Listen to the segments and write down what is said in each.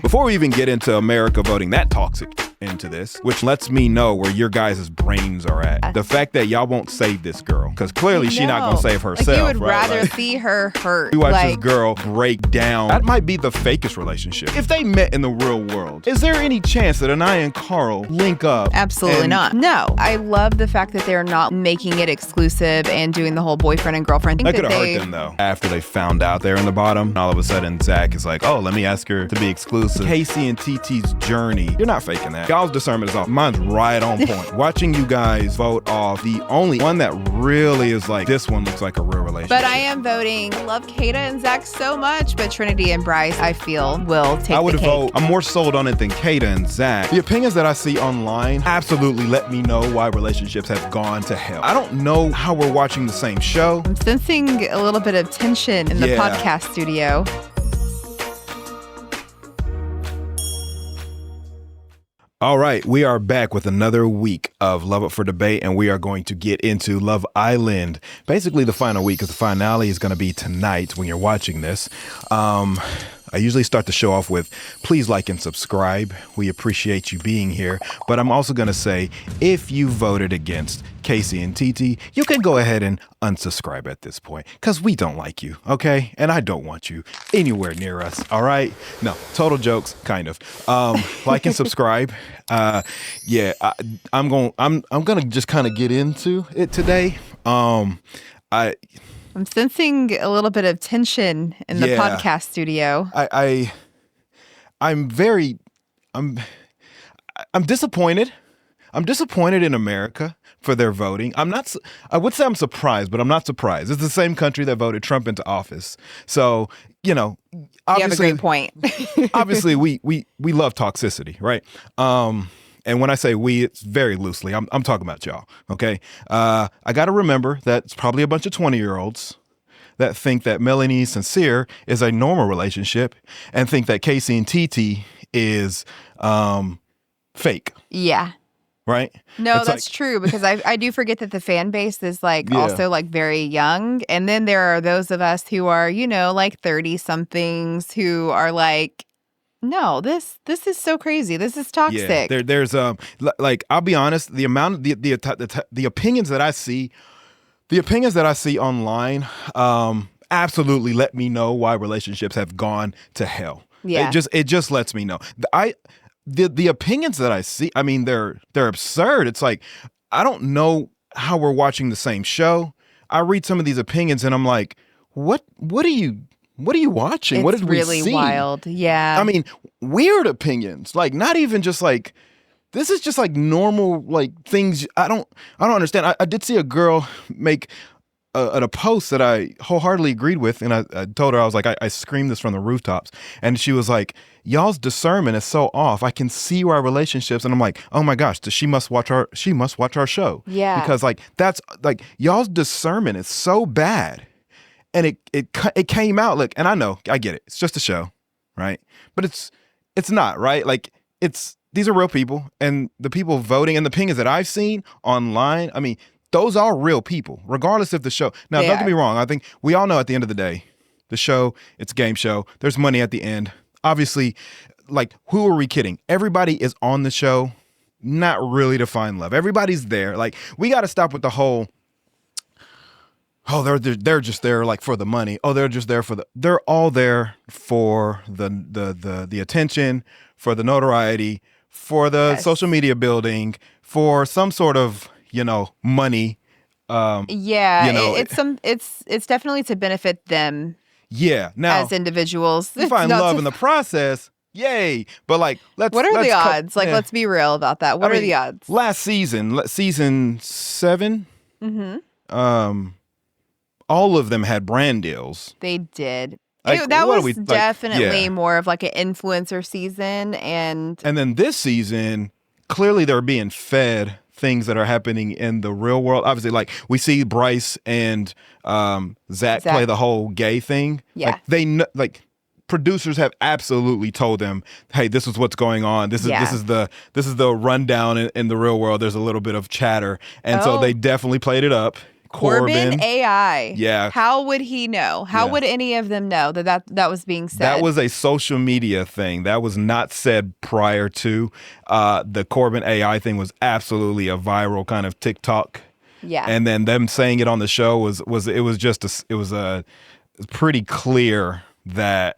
Before we even get into America voting that toxic into this, which lets me know where your guys' brains are at. The fact that y'all won't save this girl, because clearly she's not going to save herself. Like, you would right? rather see her hurt. You watch this girl break down. That might be the fakest relationship. If they met in the real world, is there any chance that Aniya and Carl link up? Absolutely not. No. I love the fact that they're not making it exclusive and doing the whole boyfriend and girlfriend thing. That could have hurt them, though. After they found out they're in the bottom, all of a sudden Zach is like, oh, let me ask her to be exclusive. KC and TT's journey. You're not faking that. Y'all's discernment is off. Mine's right on point. Watching you guys vote off the only one that really is like, this one looks like a real relationship. But I am voting. I love Kayda and Zach so much, but Trinity and Bryce, I feel, will take I would the cake. vote. I'm more sold on it than Kayda and Zach. The opinions that I see online absolutely let me know why relationships have gone to hell. I don't know how we're watching the same show. I'm sensing a little bit of tension in the podcast studio. All right, we are back with another week of Love Up for Debate, and we are going to get into Love Island. Basically, the final week, because the finale is going to be tonight when you're watching this. I usually start the show off with, please like and subscribe. We appreciate you being here. But I'm also going to say, if you voted against KC and TT, you can go ahead and unsubscribe at this point, because we don't like you, okay? And I don't want you anywhere near us, all right? No, total jokes, kind of. Like and subscribe. I'm gonna just kind of get into it today. I'm sensing a little bit of tension in the podcast studio. I'm disappointed. I'm disappointed in America for their voting. I would say I'm surprised, but I'm not surprised. It's the same country that voted Trump into office. So, obviously, you have a great point. Obviously, we love toxicity, right? And when I say we, it's very loosely. I'm talking about y'all, okay? I got to remember that it's probably a bunch of 20-year-olds that think that Melanie and Sincere is a normal relationship and think that KC and TT is fake. Yeah. Right? No, that's true, because I do forget that the fan base is also very young. And then there are those of us who are, 30-somethings who are like, no, this is so crazy. This is toxic. Yeah, there's I'll be honest, the amount the opinions that I see, online, absolutely let me know why relationships have gone to hell. Yeah, it just lets me know. The opinions that I see, I mean, they're absurd. It's like, I don't know how we're watching the same show. I read some of these opinions and I'm like, what are you watching? What did we see? It's really wild. Yeah. I mean, weird opinions. Like, not even just like, this is just like normal, like, things. I don't understand. I did see a girl make a post that I wholeheartedly agreed with. And I told her, I was like, I screamed this from the rooftops. And she was like, y'all's discernment is so off. I can see our relationships. And I'm like, oh my gosh, she must watch our show. Yeah. Because that's y'all's discernment is so bad. And it came out, look, and I get it. It's just a show, right? But it's not, right? Like, these are real people, and the people voting and the opinions that I've seen online, I mean, those are real people, regardless of the show. Now, don't get me wrong. I think we all know at the end of the day, the show, it's a game show. There's money at the end. Obviously, like, who are we kidding? Everybody is on the show, not really to find love. Everybody's there. Like, we got to stop with the whole, oh, they're just there like for the money. Oh, they're just there they're all there for the attention, for the notoriety, for the social media building, for some sort of, money. It's definitely to benefit them. Yeah. Now, as individuals, you find love in the process. Yay. But what are the odds? Let's be real about that. What are the odds? Last season 7, mm-hmm. All of them had brand deals. They did. That was definitely more of like an influencer season. And then this season, clearly they're being fed things that are happening in the real world. Obviously, like, we see Bryce and Zach play the whole gay thing. Yeah. Like, they know, like, producers have absolutely told them, hey, this is what's going on. This is the rundown in the real world. There's a little bit of chatter. And so they definitely played it up. Corbin AI. Yeah. How would he know? How would any of them know that was being said? That was a social media thing. That was not said prior to. The Corbin AI thing was absolutely a viral kind of TikTok. Yeah. And then them saying it on the show was pretty clear that,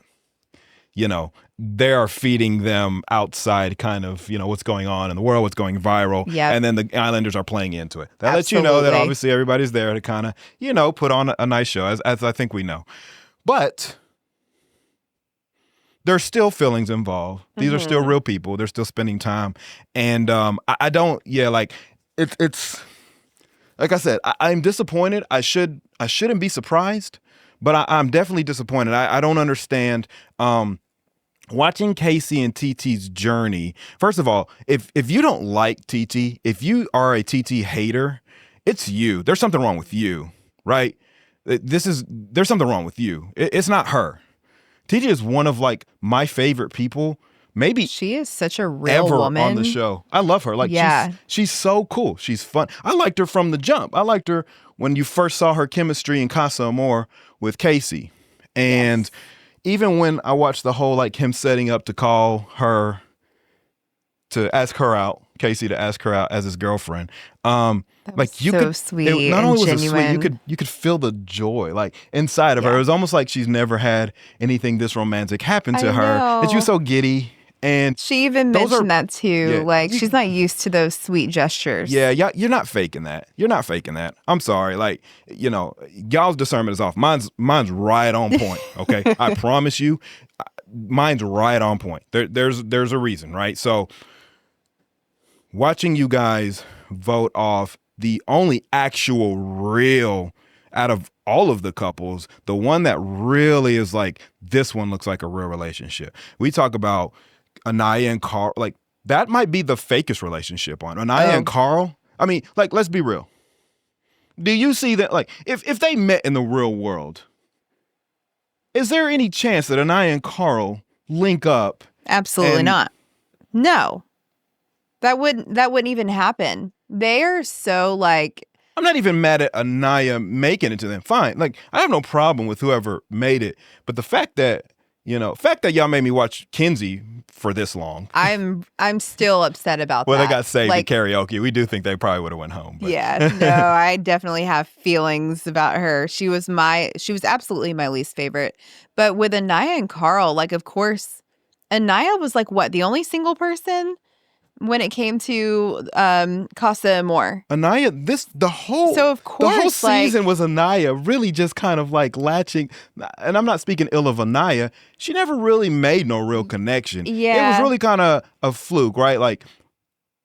they are feeding them outside kind of, what's going on in the world, what's going viral. Yeah. And then the Islanders are playing into it. That lets you know that obviously everybody's there to kind of, put on a nice show, as I think we know. But there's still feelings involved. These are still real people. They're still spending time. And I don't, it's like I said, I'm disappointed. I shouldn't be surprised, but I'm definitely disappointed. I don't understand. Watching KC and TT's journey, first of all, if you don't like TT, if you are a TT hater, it's you. There's something wrong with you, right? There's something wrong with you. It's not her. TT is one of my favorite people. Maybe she is such a real ever woman on the show. I love her. She's so cool. She's fun. I liked her from the jump. I liked her when you first saw her chemistry in Casa Amor with Casey. And even when I watched the whole him setting up to call her to ask her out, Casey to ask her out as his girlfriend. You so could sweet. Not only was genuine. it sweet, you could feel the joy inside of her. It was almost like she's never had anything this romantic happen to her. And she was so giddy. And she even mentioned that too. She's not used to those sweet gestures. Yeah, you're not faking that. You're not faking that. I'm sorry. Y'all's discernment is off. Mine's right on point. Okay, I promise you, mine's right on point. There's a reason, right? So, watching you guys vote off the only actual real out of all of the couples, the one that really is this one looks like a real relationship. We talk about Aniya and Carl, that might be the fakest relationship on Aniya and Carl. I mean, let's be real. Do you see that? If they met in the real world, is there any chance that Aniya and Carl link up? Absolutely not. No, that wouldn't even happen. They are so I'm not even mad at Aniya making it to them. Fine, I have no problem with whoever made it, but the fact that y'all made me watch Kinsey for this long. I'm still upset about that. Well, they got saved at karaoke. We do think they probably would have went home. But. Yeah, no, I definitely have feelings about her. She was absolutely my least favorite. But with Aniya and Carl, of course, Aniya was the only single person when it came to Casa Amor. Aniya, the whole season was Aniya really just kind of latching, and I'm not speaking ill of Aniya. She never really made no real connection. Yeah. It was really kind of a fluke, right?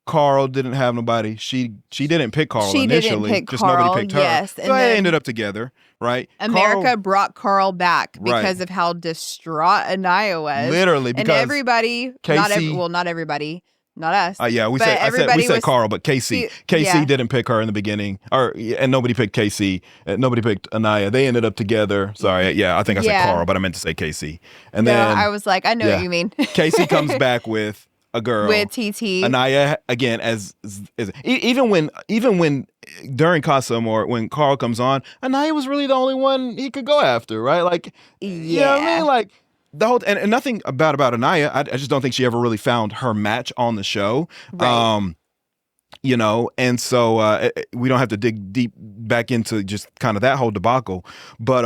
Carl didn't have nobody. She didn't pick Carl initially. Didn't pick just Carl, nobody picked her. Yes. So they ended up together, right? America brought Carl back because of how distraught Aniya was. Literally, because and everybody, Casey, not everybody. Not us. We said Carl, but KC didn't pick her in the beginning, and nobody picked KC. Nobody picked Aniya. They ended up together. Sorry, I think I said Carl, but I meant to say KC. And then I was I know what you mean. KC comes back with a girl with TT. Aniya again even when during Casa Amor, when Carl comes on, Aniya was really the only one he could go after, right? You know what I mean? The whole and nothing about Aniya. I just don't think she ever really found her match on the show. Right. And so we don't have to dig deep back into just kind of that whole debacle. But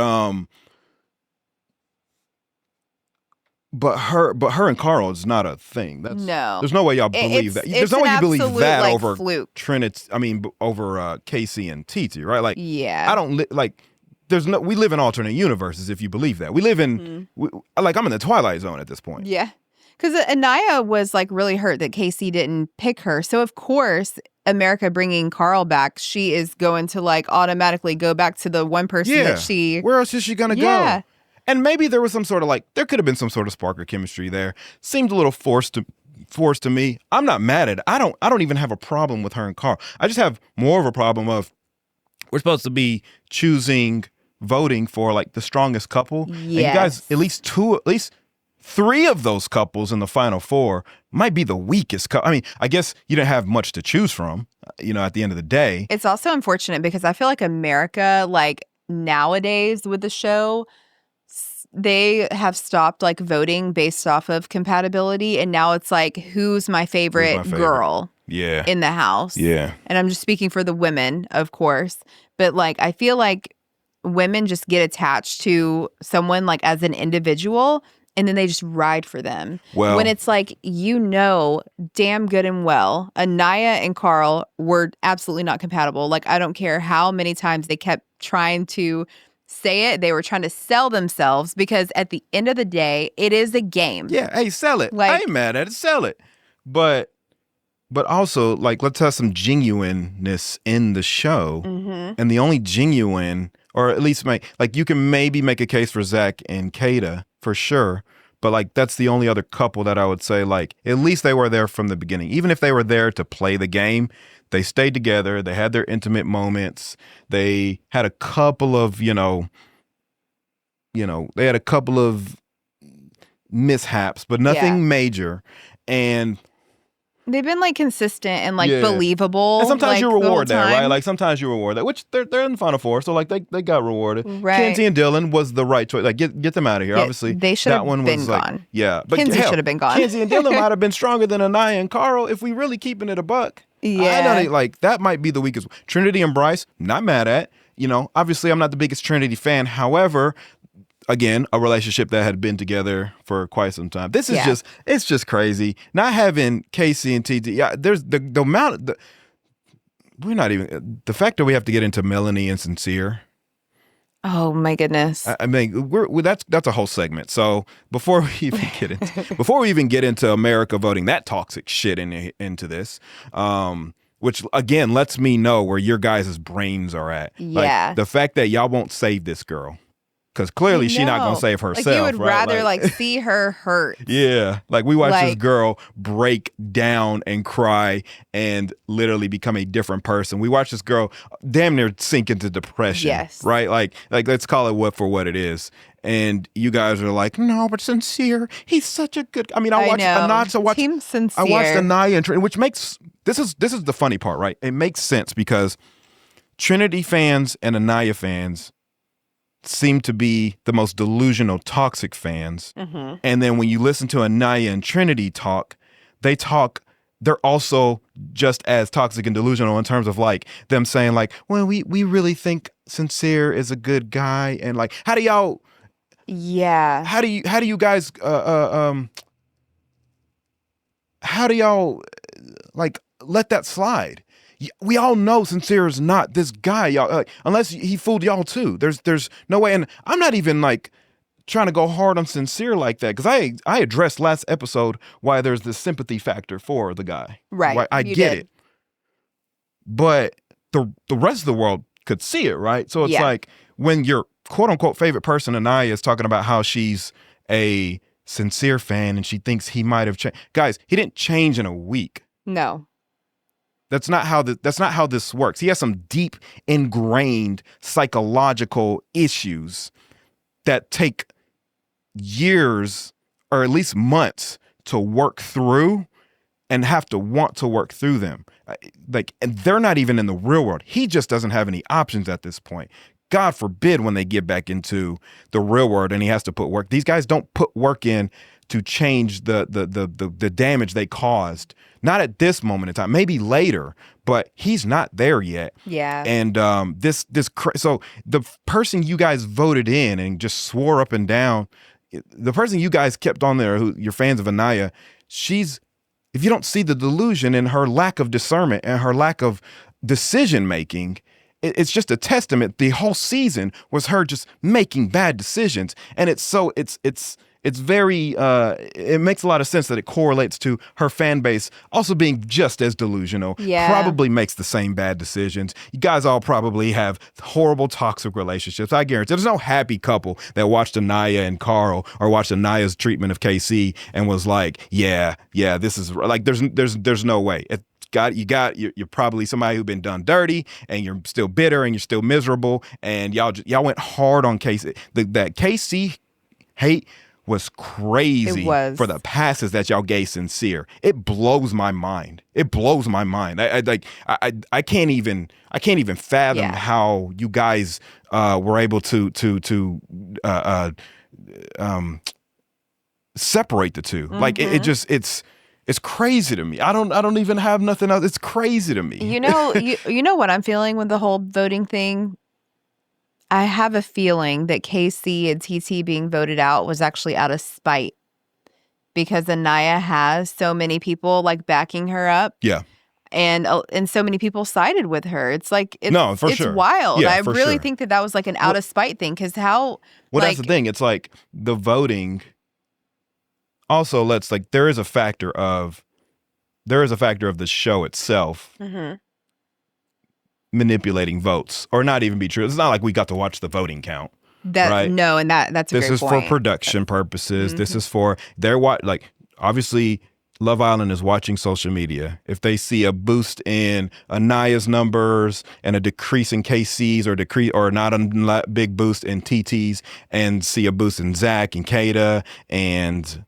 her and Carl is not a thing. There's no way y'all believe that. There's no way you believe that over fluke. Trinity. I mean, over KC and TT, right? I don't we live in alternate universes if you believe that. We live in, I'm in the Twilight Zone at this point. Yeah. Because Aniya was really hurt that Casey didn't pick her. So of course, America bringing Carl back, she is going to automatically go back to the one person that she. Where else is she going to go? And maybe there was some sort of there could have been some sort of spark or chemistry there. Seemed a little forced to me. I'm not mad at it. I don't even have a problem with her and Carl. I just have more of a problem of we're supposed to be voting for the strongest couple. Yes. And you guys, at least 3 of those couples in the final 4 might be the weakest. I mean, I guess you didn't have much to choose from, at the end of the day. It's also unfortunate because I feel like America, like nowadays with the show, they have stopped like voting based off of compatibility. And now it's like, who's my favorite girl in the house? Yeah. And I'm just speaking for the women, of course. But like, I feel like women just get attached to someone like as an individual, and then they just ride for them. Well, when it's like, damn good and well, Aniya and Carl were absolutely not compatible. Like, I don't care how many times they kept trying to say it. They were trying to sell themselves because at the end of the day, it is a game. Yeah, hey, sell it. I ain't mad at it. Sell it. But also, like, let's have some genuineness in the show. Mm-hmm. And the only genuine, or at least you can maybe make a case for Zach and Kayda for sure. But like, that's the only other couple that I would say, like, at least they were there from the beginning. Even if they were there to play the game, they stayed together. They had their intimate moments. They had a couple of, they had a couple of mishaps, but nothing major. And they've been like consistent and like believable. And sometimes like, you reward that, right? Like sometimes you reward that, which they're in the final 4, so like they got rewarded. Right. Kenzie and Dylan was the right choice. Like get them out of here. Yeah, Obviously, they should have been gone. But Kenzie should have been gone. Kenzie and Dylan might have been stronger than Aniya and Carl if we really keeping it a buck. Yeah, I know that might be the weakest. Trinity and Bryce, not mad at. Obviously I'm not the biggest Trinity fan. However, again, a relationship that had been together for quite some time. This is it's just crazy. Not having KC and TT. Yeah, there's the amount of we're not even, the fact that we have to get into Melanie and Sincere. Oh my goodness. I mean, that's a whole segment. So before we even get into America voting that toxic shit into this, which again lets me know where your guys' brains are at. Yeah. Like, the fact that y'all won't save this girl. Because clearly she's not going to save herself. Like, you would right? rather see her hurt. Yeah. Like, we watched this girl break down and cry and literally become a different person. We watched this girl damn near sink into depression. Yes. Right? Like let's call it for what it is. And you guys are like, no, but Sincere, he's such a good. I mean, I watched Team Sincere. I watched Aniya and Trinity, which makes this is the funny part, right? It makes sense because Trinity fans and Aniya fans seem to be the most delusional, toxic fans. Mm-hmm. And then when you listen to Aniya and Trinity talk, they're also just as toxic and delusional in terms of like them saying like, well, we really think Sincere is a good guy. And like, how do y'all like let that slide? We all know Sincere is not this guy, y'all. Unless he fooled y'all too. There's no way. And I'm not even like trying to go hard on Sincere like that, because I addressed last episode why there's this sympathy factor for the guy. Right. Why I get it. But the rest of the world could see it, right? So it's like when your quote unquote favorite person, Aniya, is talking about how she's a Sincere fan and she thinks he might have changed. Guys, he didn't change in a week. No. That's not how this works. He has some deep, ingrained psychological issues that take years or at least months to work through and have to want to work through them. And they're not even in the real world. He just doesn't have any options at this point. God forbid when they get back into the real world and he has to put work. These guys don't put work in to change the damage they caused. Not at this moment in time, maybe later, but he's not there yet. Yeah. And so the person you guys voted in and just swore up and down, the person you guys kept on there, who you're fans of Aniya, if you don't see the delusion in her lack of discernment and her lack of decision making, it's just a testament. The whole season was her just making bad decisions, and it's very, it makes a lot of sense that it correlates to her fan base also being just as delusional. Yeah. Probably makes the same bad decisions. You guys all probably have horrible, toxic relationships. I guarantee there's no happy couple that watched Aniya and Carl or watched Aniya's treatment of KC and was like, yeah, this is like, there's no way. You're probably somebody who's been done dirty and you're still bitter and you're still miserable. And y'all went hard on KC. That KC hate was crazy. It was. For the passes that y'all gave Sincere. It blows my mind. It blows my mind. I can't even fathom how you guys were able to separate the two. Like it's crazy to me. I don't even have nothing else. It's crazy to me. You know what I'm feeling with the whole voting thing? I have a feeling that KC and TT being voted out was actually out of spite because Aniya has so many people like backing her up. Yeah. And so many people sided with her. It's like, it's sure. wild. Yeah, I really think that was like an out of spite thing because how. Well, that's the thing. It's like the voting also there is a factor of the show itself manipulating votes or not even be true. It's not like we got to watch the voting count. Right? No, and that's a this great is point. for production purposes. This is for obviously Love Island is watching social media. If they see a boost in Aniya's numbers and a decrease in KC's or not a big boost in TT's and see a boost in Zach and Kayda and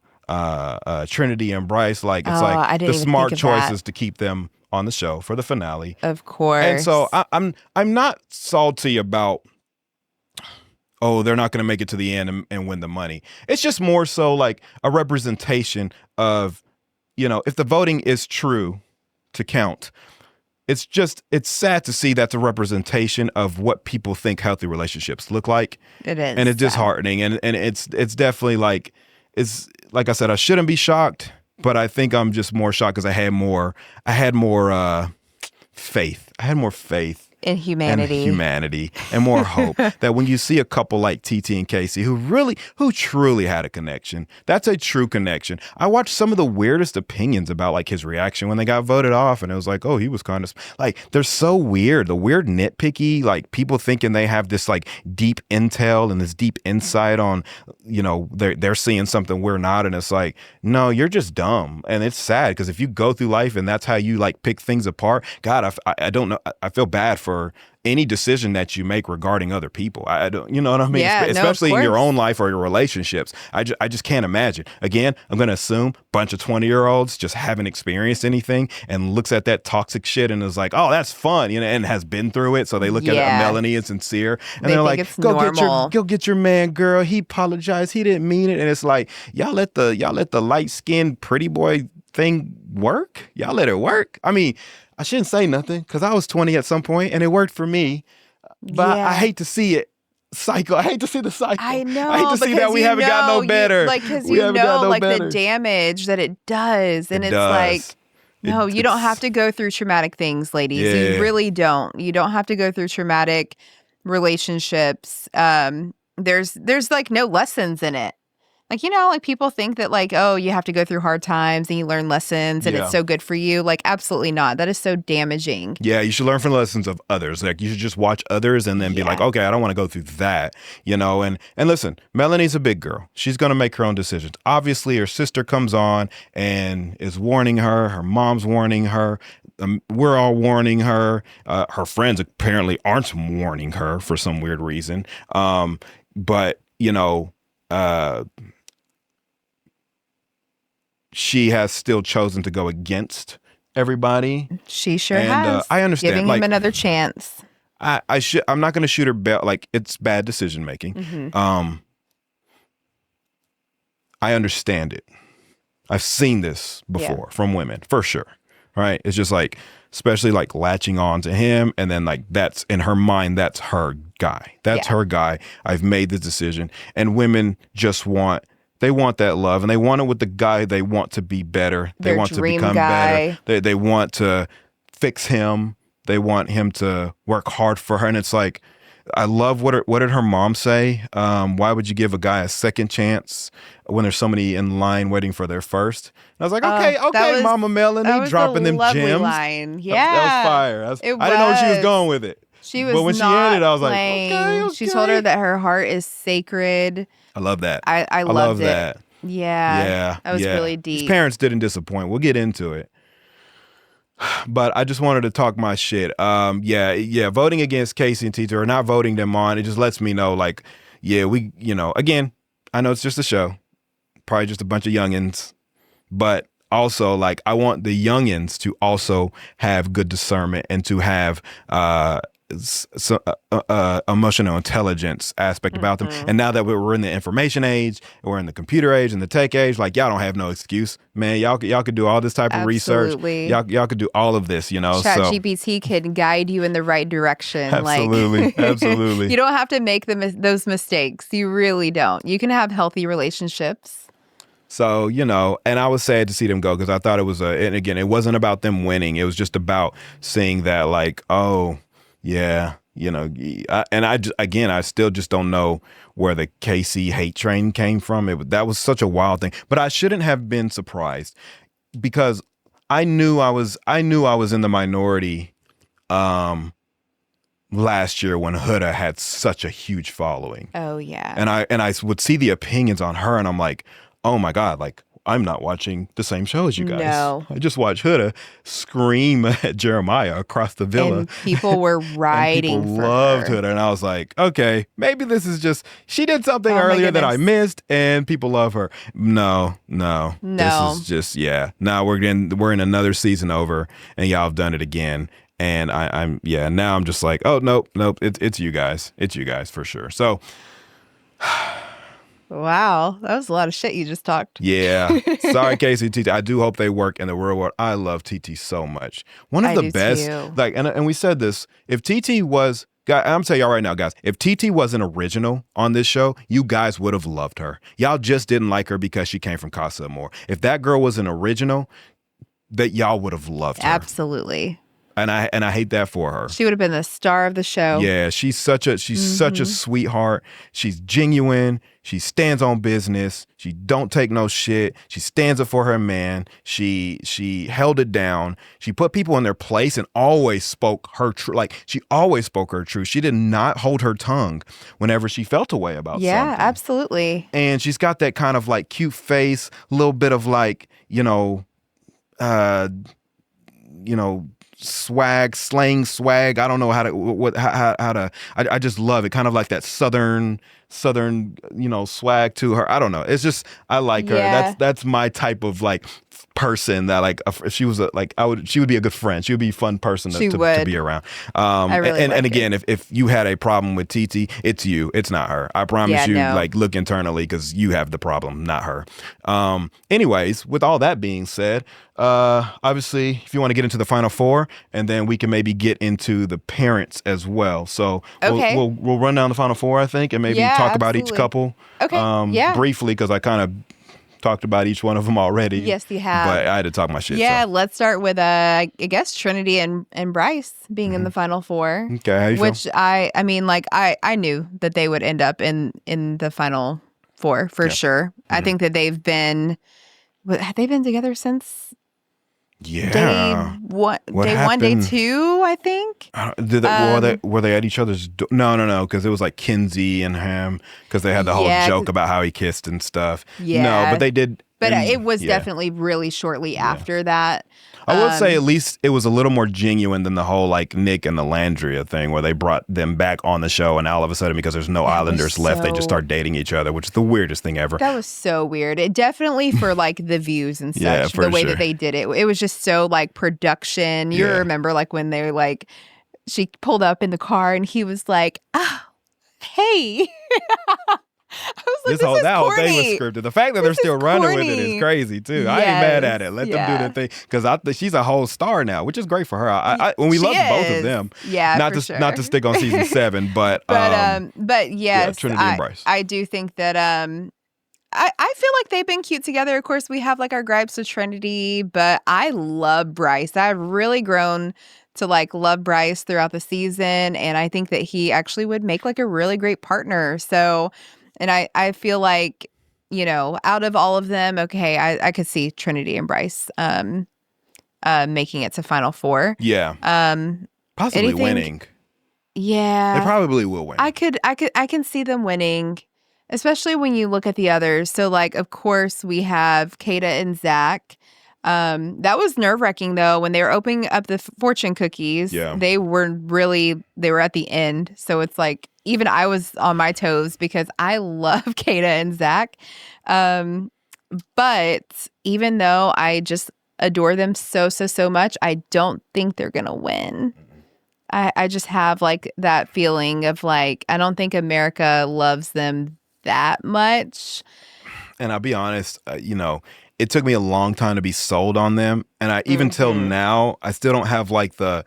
Trinity and Bryce, the smart choice is to keep them on the show for the finale. Of course. And so I'm not salty about they're not going to make it to the end and win the money. It's just more so like a representation of, if the voting is true to count, it's sad to see that's a representation of what people think healthy relationships look like. It is. And it's disheartening. And it's definitely like I said, I shouldn't be shocked, but I think I'm just more shocked because I had more faith. I had more faith in humanity and more hope that when you see a couple like TT and KC who truly had a connection, that's a true connection. I watched some of the weirdest opinions about like his reaction when they got voted off, and it was like, oh, he was kind of like, they're so weird. The weird nitpicky, like people thinking they have this like deep intel and this deep insight on, they're seeing something we're not, and it's like, no, you're just dumb. And it's sad because if you go through life and that's how you like pick things apart, God, I don't know. I feel bad for any decision that you make regarding other people. I don't, you know what I mean? Yeah, especially in your own life or your relationships. I just can't imagine. Again, I'm going to assume a bunch of 20-year-olds just haven't experienced anything and looks at that toxic shit and is like, oh, that's fun, and has been through it. So they look at Melanie and Sincere and they're like, go get your man, girl. He apologized. He didn't mean it. And it's like, y'all let the light-skinned pretty boy thing work? Y'all let it work? I mean, I shouldn't say nothing because I was 20 at some point and it worked for me. But I hate to see it cycle. I hate to see the cycle. I know. I hate to see that we haven't got no better. Because the damage that it does. And it's like, no, you don't have to go through traumatic things, ladies. Yeah. You really don't. You don't have to go through traumatic relationships. There's like no lessons in it. Like, like people think that like, oh, you have to go through hard times and you learn lessons and it's so good for you. Like, absolutely not. That is so damaging. Yeah, you should learn from the lessons of others. Like, you should just watch others and then be like, okay, I don't want to go through that, And listen, Melanie's a big girl. She's going to make her own decisions. Obviously, her sister comes on and is warning her. Her mom's warning her. We're all warning her. Her friends apparently aren't warning her for some weird reason. But, she has still chosen to go against everybody. She sure has. I understand. Giving him another chance. I'm not going to shoot her belt. Like, it's bad decision making. Mm-hmm. I understand it. I've seen this before from women, for sure. Right? It's just like, especially like latching on to him, and then like that's in her mind, that's her guy. That's her guy. I've made the decision. And women just want that love, and they want it with the guy they want to be better. They want to become better. They want to fix him. They want him to work hard for her. And it's like, I love what did her mom say? Why would you give a guy a second chance when there's somebody in line waiting for their first? And I was like, okay, Mama Melanie, dropping them gems. Line. Yeah, that was fire. I didn't know where she was going with it. She was, but when she ended, I was like, okay. She told her that her heart is sacred. I love that. I love it. that. Yeah. That was really deep. His parents didn't disappoint. We'll get into it. But I just wanted to talk my shit. Voting against KC and Tierra or not voting them on, it just lets me know, like, we, again, I know it's just a show. probably just a bunch of youngins, but also like I want the youngins to also have good discernment and to have emotional intelligence aspect about them. And now that we're in the information age, we're in the computer age and the tech age, like y'all don't have no excuse, man. Y'all could do all this type of research. Y'all could do all of this, you know. ChatGPT can guide you in the right direction. Absolutely, absolutely. You don't have to make those mistakes. You really don't. You can have healthy relationships. So, you know, and I was sad to see them go because I thought it was and again, it wasn't about them winning. It was just about seeing that, like, oh, yeah, you know, I still just don't know where the KC hate train came from. That was such a wild thing, but I shouldn't have been surprised because I knew I was in the minority last year when Huda had such a huge following. Oh yeah, and I would see the opinions on her, and I'm like, oh my God, like. I'm not watching the same show as you guys. No. I just watched Huda scream at Jeremiah across the villa. And people were riding and people for loved her. Huda. And I was like, okay, maybe this is just, she did something earlier that I missed and people love her. No. This is just, now we're in another season over and y'all have done it again. And now I'm just like, oh, nope. It's you guys. It's you guys for sure. So... Wow, that was a lot of shit you just talked. Yeah. Sorry, KC and TT. I do hope they work in the real world. I love TT so much. One of the best. Too. Like, and we said this. If TT was, I'm telling y'all right now, guys. If TT was an original on this show, you guys would have loved her. Y'all just didn't like her because she came from Casa Amor. If that girl was an original, that y'all would have loved her. Absolutely. And I hate that for her. She would have been the star of the show. Yeah, she's such a sweetheart. She's genuine. She stands on business. She don't take no shit. She stands up for her man. She held it down. She put people in their place and always spoke her truth. Like she always spoke her truth. She did not hold her tongue whenever she felt a way about something. Yeah, absolutely. And she's got that kind of like cute face, a little bit of like, slang swag. I don't know how to I just love it. Kind of like that southern, swag to her. I don't know. It's just, I like her. That's my type of like person that like, if she was she would be a good friend. She would be a fun person to be around. And again, if you had a problem with TT, it's you. It's not her. I promise you, like look internally because you have the problem, not her. Anyways, with all that being said, obviously, if you want to get into the final four, and then we can maybe get into the parents as well. So we'll run down the final four, I think, and maybe talk about each couple. Okay. Briefly, because I kind of talked about each one of them already. Yes, you have. But I had to talk my shit. Yeah, so. Let's start with I guess Trinity and Bryce being in the final four. Okay, how you feel? I mean, like I knew that they would end up in the final four for sure. Mm-hmm. I think that have they been together since day one, day two, I think. Were they at each other's no, because it was like Kinsey and him, because they had the whole joke about how he kissed and stuff. Yeah. No, but they did. But it was definitely really shortly after that. I would say at least it was a little more genuine than the whole like Nick and the Landria thing where they brought them back on the show and all of a sudden because there's no Islanders left, they just start dating each other, which is the weirdest thing ever. That was so weird. It definitely for like the views and such, the way that they did it. It was just so like production. You remember like when they were like, she pulled up in the car and he was like, oh, hey. I was like, that whole thing was scripted. The fact that they're still running with it is crazy too. Yes, I ain't mad at it. Let them do their thing because she's a whole star now, which is great for her. When we love both of them, not to stick on season 7, but yes, Trinity and Bryce. I do think that I feel like they've been cute together. Of course, we have like our gripes with Trinity, but I love Bryce. I've really grown to like love Bryce throughout the season, and I think that he actually would make like a really great partner. So. And I feel like, out of all of them, I could see Trinity and Bryce making it to final four. Yeah. Possibly winning. Yeah. They probably will win. I can see them winning, especially when you look at the others. So like, of course, we have Kayda and Zach. That was nerve-wracking though when they were opening up the fortune cookies. Yeah. They were at the end. So it's like even I was on my toes because I love Kayda and Zach. But even though I just adore them so much, I don't think they're going to win. I just have like that feeling of like, I don't think America loves them that much. And I'll be honest, it took me a long time to be sold on them. And I even till now, I still don't have like when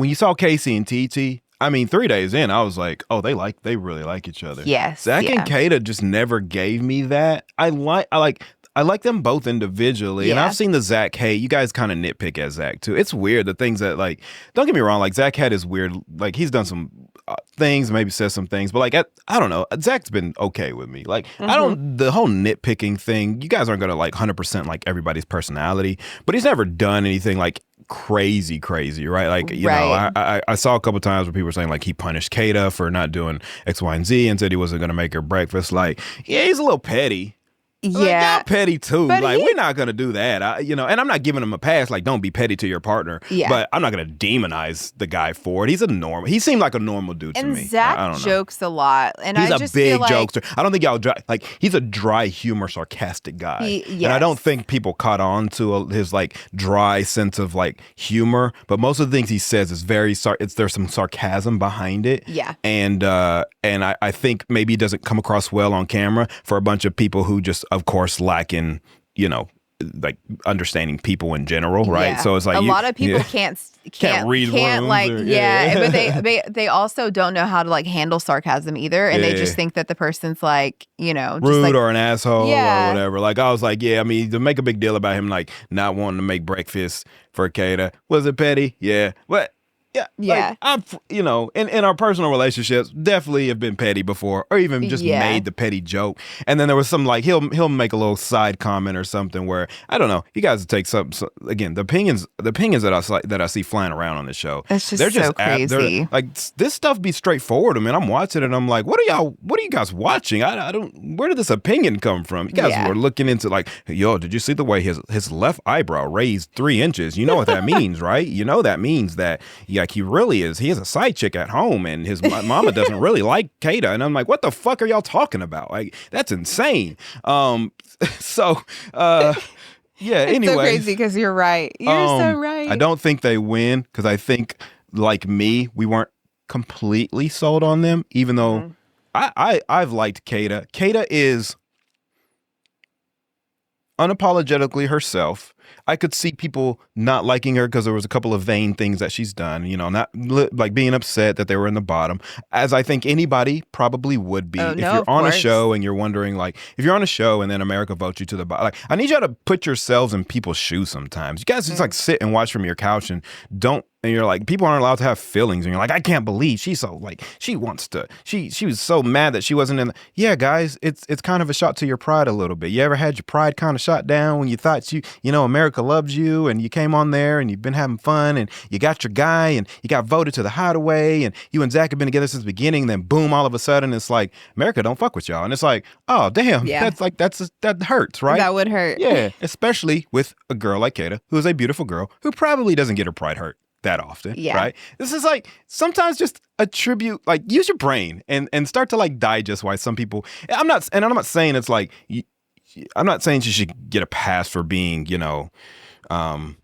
you saw KC and TT, I mean, 3 days in, I was like, oh, they really like each other. Yes. Zach and Kayda just never gave me that. I like them both individually. And I've seen the Zach hate. You guys kind of nitpick at Zach too. It's weird. The things that like, don't get me wrong, like Zach had his weird, like he's done some things, maybe says some things, but like, I don't know. Zach's been okay with me. Like, the whole nitpicking thing, you guys aren't going to like 100% like everybody's personality, but he's never done anything like crazy, right? Like, you know, I saw a couple times where people were saying like he punished Kayda for not doing X, Y, and Z and said he wasn't going to make her breakfast. Like, yeah, he's a little petty. Yeah. Like, y'all petty too. But like, we're not going to do that. And I'm not giving him a pass. Like, don't be petty to your partner. Yeah. But I'm not going to demonize the guy for it. He seemed like a normal dude to me. And Zach jokes a lot. And he's I just a big feel like jokester. I don't think he's a dry humor, sarcastic guy. And I don't think people caught on to his like dry sense of like humor. But most of the things he says is there's some sarcasm behind it. Yeah. And I think maybe it doesn't come across well on camera for a bunch of people who just, of course, lacking, like understanding people in general, right? Yeah. So it's like a lot of people can't read rooms like but they also don't know how to like handle sarcasm either, and they just think that the person's like rude just like, or an asshole or whatever. Like I was like, I mean, to make a big deal about him like not wanting to make breakfast for Kayda, was it petty? Yeah, but. Yeah. Like, in our personal relationships, definitely have been petty before, or even just made the petty joke. And then there was some like he'll make a little side comment or something where I don't know. You guys take some again the opinions that I see flying around on this show. It's just so crazy. Like this stuff be straightforward. I mean, I'm watching it and I'm like, what are you guys watching? I don't. Where did this opinion come from? You guys were looking into like, yo, did you see the way his left eyebrow raised 3 inches? You know what that means, right? You know that means that he is a side chick at home and his mama doesn't really like Kayda. And I'm like, what the fuck are y'all talking about? Like, that's insane. Anyway. It's so crazy because you're right. You're so right. I don't think they win because I think, like me, we weren't completely sold on them, even though I've liked Kayda. Kayda is unapologetically herself. I could see people not liking her because there was a couple of vain things that she's done, not like being upset that they were in the bottom, as I think anybody probably would be. If you're on a show and you're wondering, like, if you're on a show and then America votes you to the bottom, like, I need y'all to put yourselves in people's shoes sometimes. You guys just like sit and watch from your couch and you're like, people aren't allowed to have feelings. And you're like, I can't believe she's so like, she was so mad that she wasn't in yeah, guys, it's kind of a shot to your pride a little bit. You ever had your pride kind of shot down when you thought America loves you and you came on there and you've been having fun and you got your guy and you got voted to the Hideaway and you and Zach have been together since the beginning. Then boom, all of a sudden it's like, America don't fuck with y'all. And it's like, oh, damn, that hurts, right? That would hurt. Yeah, especially with a girl like Kayda, who is a beautiful girl who probably doesn't get her pride hurt that often, right? This is like sometimes just attribute, like, use your brain and start to like digest why some people. I'm not saying it's like I'm not saying she should get a pass for being, I don't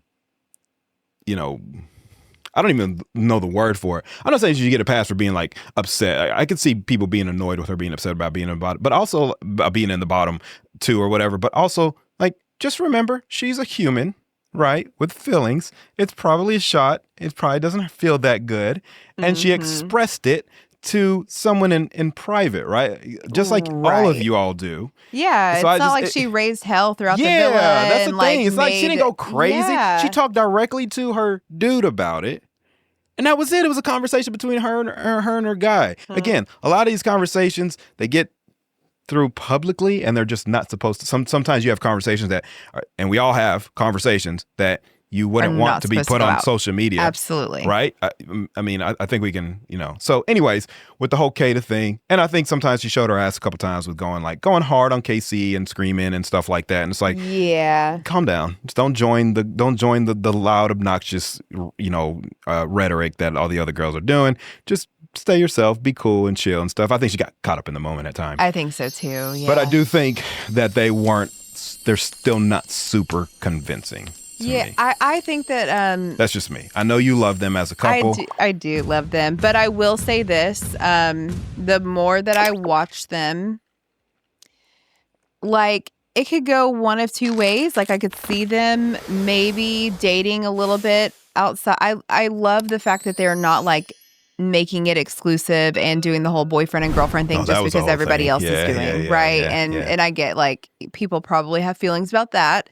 even know the word for it. I'm not saying she should get a pass for being like upset. I could see people being annoyed with her being upset about being in the bottom, but also about being in the bottom too or whatever. But also, like, just remember she's a human. Right, with feelings. It's probably a shot. It probably doesn't feel that good. And she expressed it to someone in private, right? Just like all of you all do. Yeah, so it's not like she raised hell throughout the villa. Yeah, that's the thing. Like, it's like she didn't go crazy. Yeah. She talked directly to her dude about it. And that was it. It was a conversation between her and her guy. Again, a lot of these conversations, they get through publicly and they're just not supposed to. Sometimes you have conversations and we all have conversations that you wouldn't want to be put on social media. Absolutely. Right? I mean, I think we can, So anyways, with the whole Kayda thing, and I think sometimes she showed her ass a couple times with going hard on KC and screaming and stuff like that. And it's like, calm down. Just don't join the loud, obnoxious, rhetoric that all the other girls are doing. Just stay yourself, be cool and chill and stuff. I think she got caught up in the moment at times. I think so too. Yeah. But I do think that they're still not super convincing. Yeah, me. I think that that's just me. I know you love them as a couple. I do love them, but I will say this: the more that I watch them, like it could go one of two ways. Like I could see them maybe dating a little bit outside. I love the fact that they're not like making it exclusive and doing the whole boyfriend and girlfriend thing just because everybody else is doing, right? And I get like people probably have feelings about that.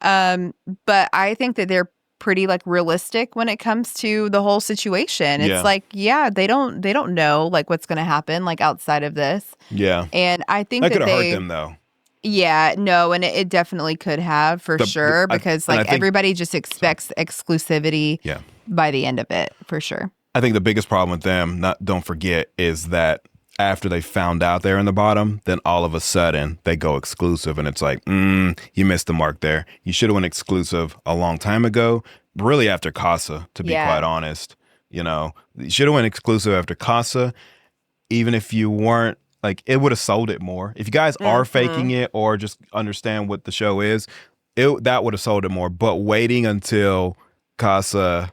But I think that they're pretty like realistic when it comes to the whole situation. It's like, they don't know like what's going to happen like outside of this. Yeah. And I think that could have hurt them though. Yeah, no, and it definitely could have for sure because like everybody just expects exclusivity by the end of it for sure. I think the biggest problem with them, don't forget, is that after they found out they're in the bottom, then all of a sudden they go exclusive, and it's like, you missed the mark there. You should have went exclusive a long time ago, really after Casa, to be quite honest. You know, you should have went exclusive after Casa, even if you weren't, like, it would have sold it more. If you guys are faking it or just understand what the show is, that would have sold it more. But waiting until Casa...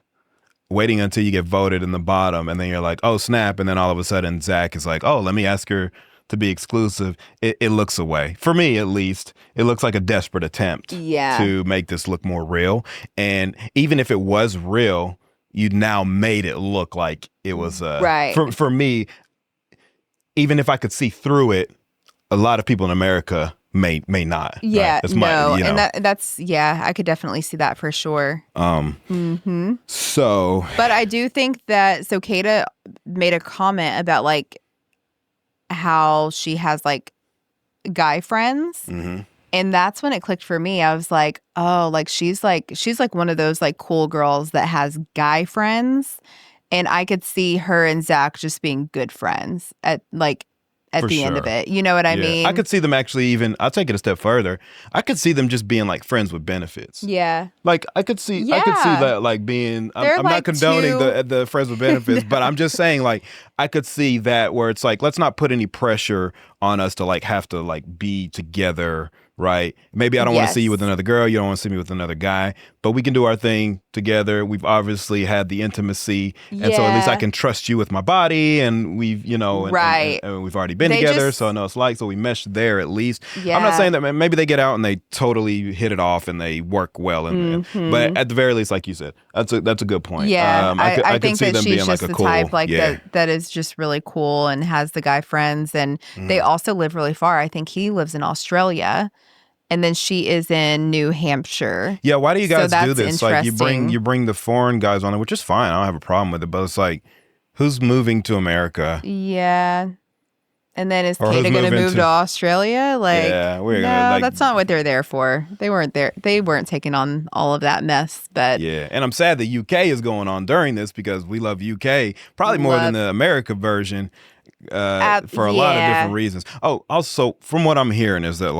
Waiting until you get voted in the bottom and then you're like, oh, snap. And then all of a sudden Zach is like, oh, let me ask her to be exclusive. It looks away. For me, at least, it looks like a desperate attempt to make this look more real. And even if it was real, you now made it look like it was right. For me, even if I could see through it, a lot of people in America may not. Yeah, right? no, and that's I could definitely see that for sure. So, but I do think that Kayda made a comment about like how she has like guy friends, and that's when it clicked for me. I was like, oh, like she's like one of those like cool girls that has guy friends, and I could see her and Zach just being good friends at the end of it. You know what I mean? I could see them actually even, I'll take it a step further. I could see them just being like friends with benefits. Yeah. Like I could see that like being, I'm not condoning the friends with benefits, but I'm just saying like, I could see that where it's like, let's not put any pressure on us to like have to like be together. Right. Maybe I don't want to see you with another girl. You don't want to see me with another guy, but we can do our thing together. We've obviously had the intimacy. And so at least I can trust you with my body. And we've, and we've already been together. So I know it's like, so we mesh there at least. Yeah. I'm not saying that maybe they get out and they totally hit it off and they work well. But at the very least, like you said, that's a good point. Yeah. I could see them being like a cool type like that is just really cool and has the guy friends. And they also live really far. I think he lives in Australia. And then she is in New Hampshire. Yeah, why do you guys do this? Like you bring the foreign guys on it, which is fine. I don't have a problem with it. But it's like, who's moving to America? Yeah. And then is Kayda going to move to Australia? Like, that's not what they're there for. They weren't there. They weren't taking on all of that mess. But and I'm sad the UK is going on during this because we love UK probably more than the America version. For a lot of different reasons. Oh, also from what I'm hearing is that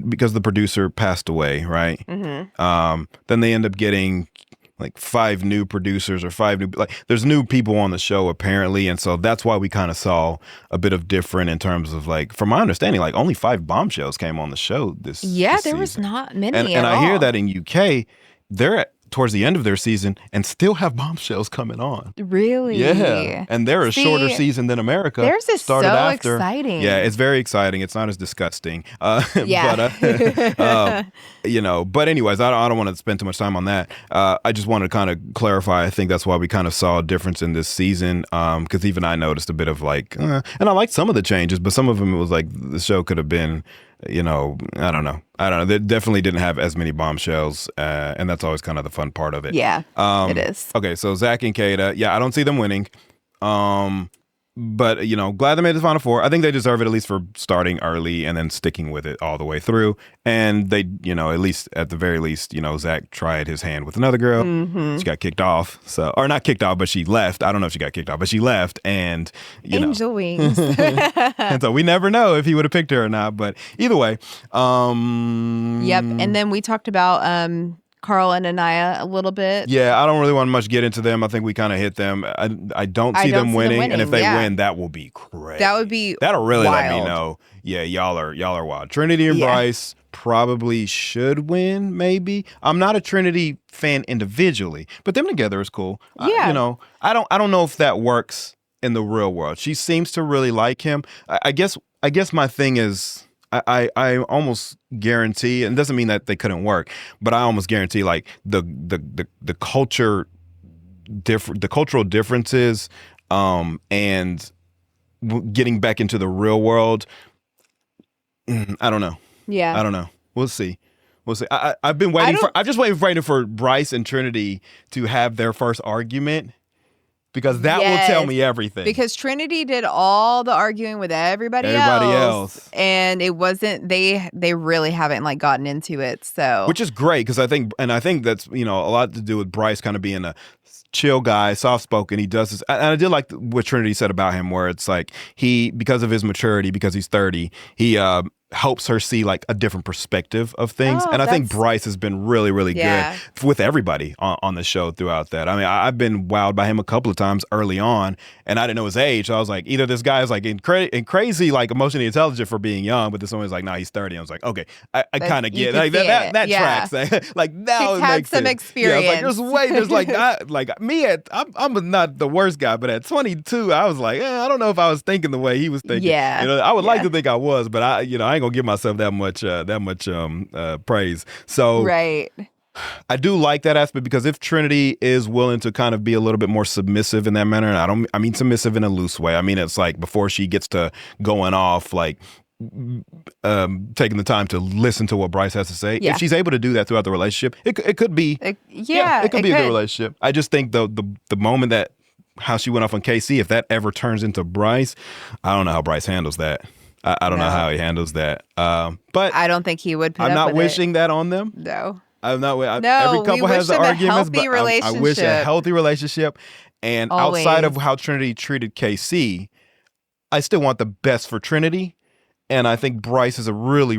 because the producer passed away, right? Then they end up getting like 5 new producers or 5 new, like there's new people on the show apparently. And so that's why we kind of saw a bit of different in terms of like, from my understanding, like only 5 bombshells came on the show this season. Was not many and I hear that in UK, they're towards the end of their season and still have bombshells coming on. Really? Yeah. And they're a shorter season than America. Theirs is so after. Exciting. Yeah, it's very exciting. It's not as disgusting. But anyways, I don't want to spend too much time on that. I just want to kind of clarify. I think that's why we kind of saw a difference in this season. Because even I noticed a bit of like, and I liked some of the changes, but some of them it was like the show could have been, I don't know. They definitely didn't have as many bombshells, and that's always kind of the fun part of it. Yeah, it is. Okay, so Zach and Kayda, I don't see them winning. But, glad they made the Final Four. I think they deserve it at least for starting early and then sticking with it all the way through. And they, at least, at the very least, Zach tried his hand with another girl. She got kicked off. Or not kicked off, but she left. I don't know if she got kicked off, but she left. And, Angel wings. And so we never know if he would have picked her or not. But either way. Yep. And then we talked about Carl and Aniya a little bit. Yeah, I don't really want to much get into them. I think we kind of hit them. I don't see them winning, and if they win, that will be crazy. That would be That'll really wild. let me know. Yeah, y'all are wild. Trinity and Bryce probably should win. Maybe I'm not a Trinity fan individually, but them together is cool. Yeah, I don't know if that works in the real world. She seems to really like him. I guess my thing is. I almost guarantee, and it doesn't mean that they couldn't work, but I almost guarantee like the cultural differences, and getting back into the real world. I don't know. Yeah, I don't know. We'll see. I've been waiting waiting for Bryce and Trinity to have their first argument. Because that will tell me everything. Because Trinity did all the arguing with everybody else. And it wasn't, they really haven't like gotten into it. So, which is great because I think that's, a lot to do with Bryce kind of being a chill guy, soft spoken. He does this. And I did like what Trinity said about him, where it's like because of his maturity, because he's 30, he helps her see like a different perspective of things. And I think Bryce has been really, really good with everybody on the show throughout that. I mean, I've been wowed by him a couple of times early on, and I didn't know his age. So I was like, either this guy is like crazy, like emotionally intelligent for being young, but this one was like, nah, he's 30. I was like, okay, I kind of get like that tracks. Like now he's it had makes some sense. experience. Yeah, there's like like me I'm not the worst guy, but at 22, I was like, I don't know if I was thinking the way he was thinking. Yeah, I would like to think I was, but I ain't gonna give myself that much praise. So right. I do like that aspect because if Trinity is willing to kind of be a little bit more submissive in that manner, and I mean submissive in a loose way. I mean it's like before she gets to going off, like taking the time to listen to what Bryce has to say. Yeah. If she's able to do that throughout the relationship, it could be it could be a good relationship. I just think the moment that how she went off on KC, if that ever turns into Bryce, I don't know how Bryce handles that. I don't know how he handles that. But I don't think he would put I'm up not with wishing that on them. No. I'm not. No, every couple has the arguments, but I wish a relationship. healthy relationship. And Always. outside of how Trinity treated KC, I still want the best for Trinity. And I think Bryce is a really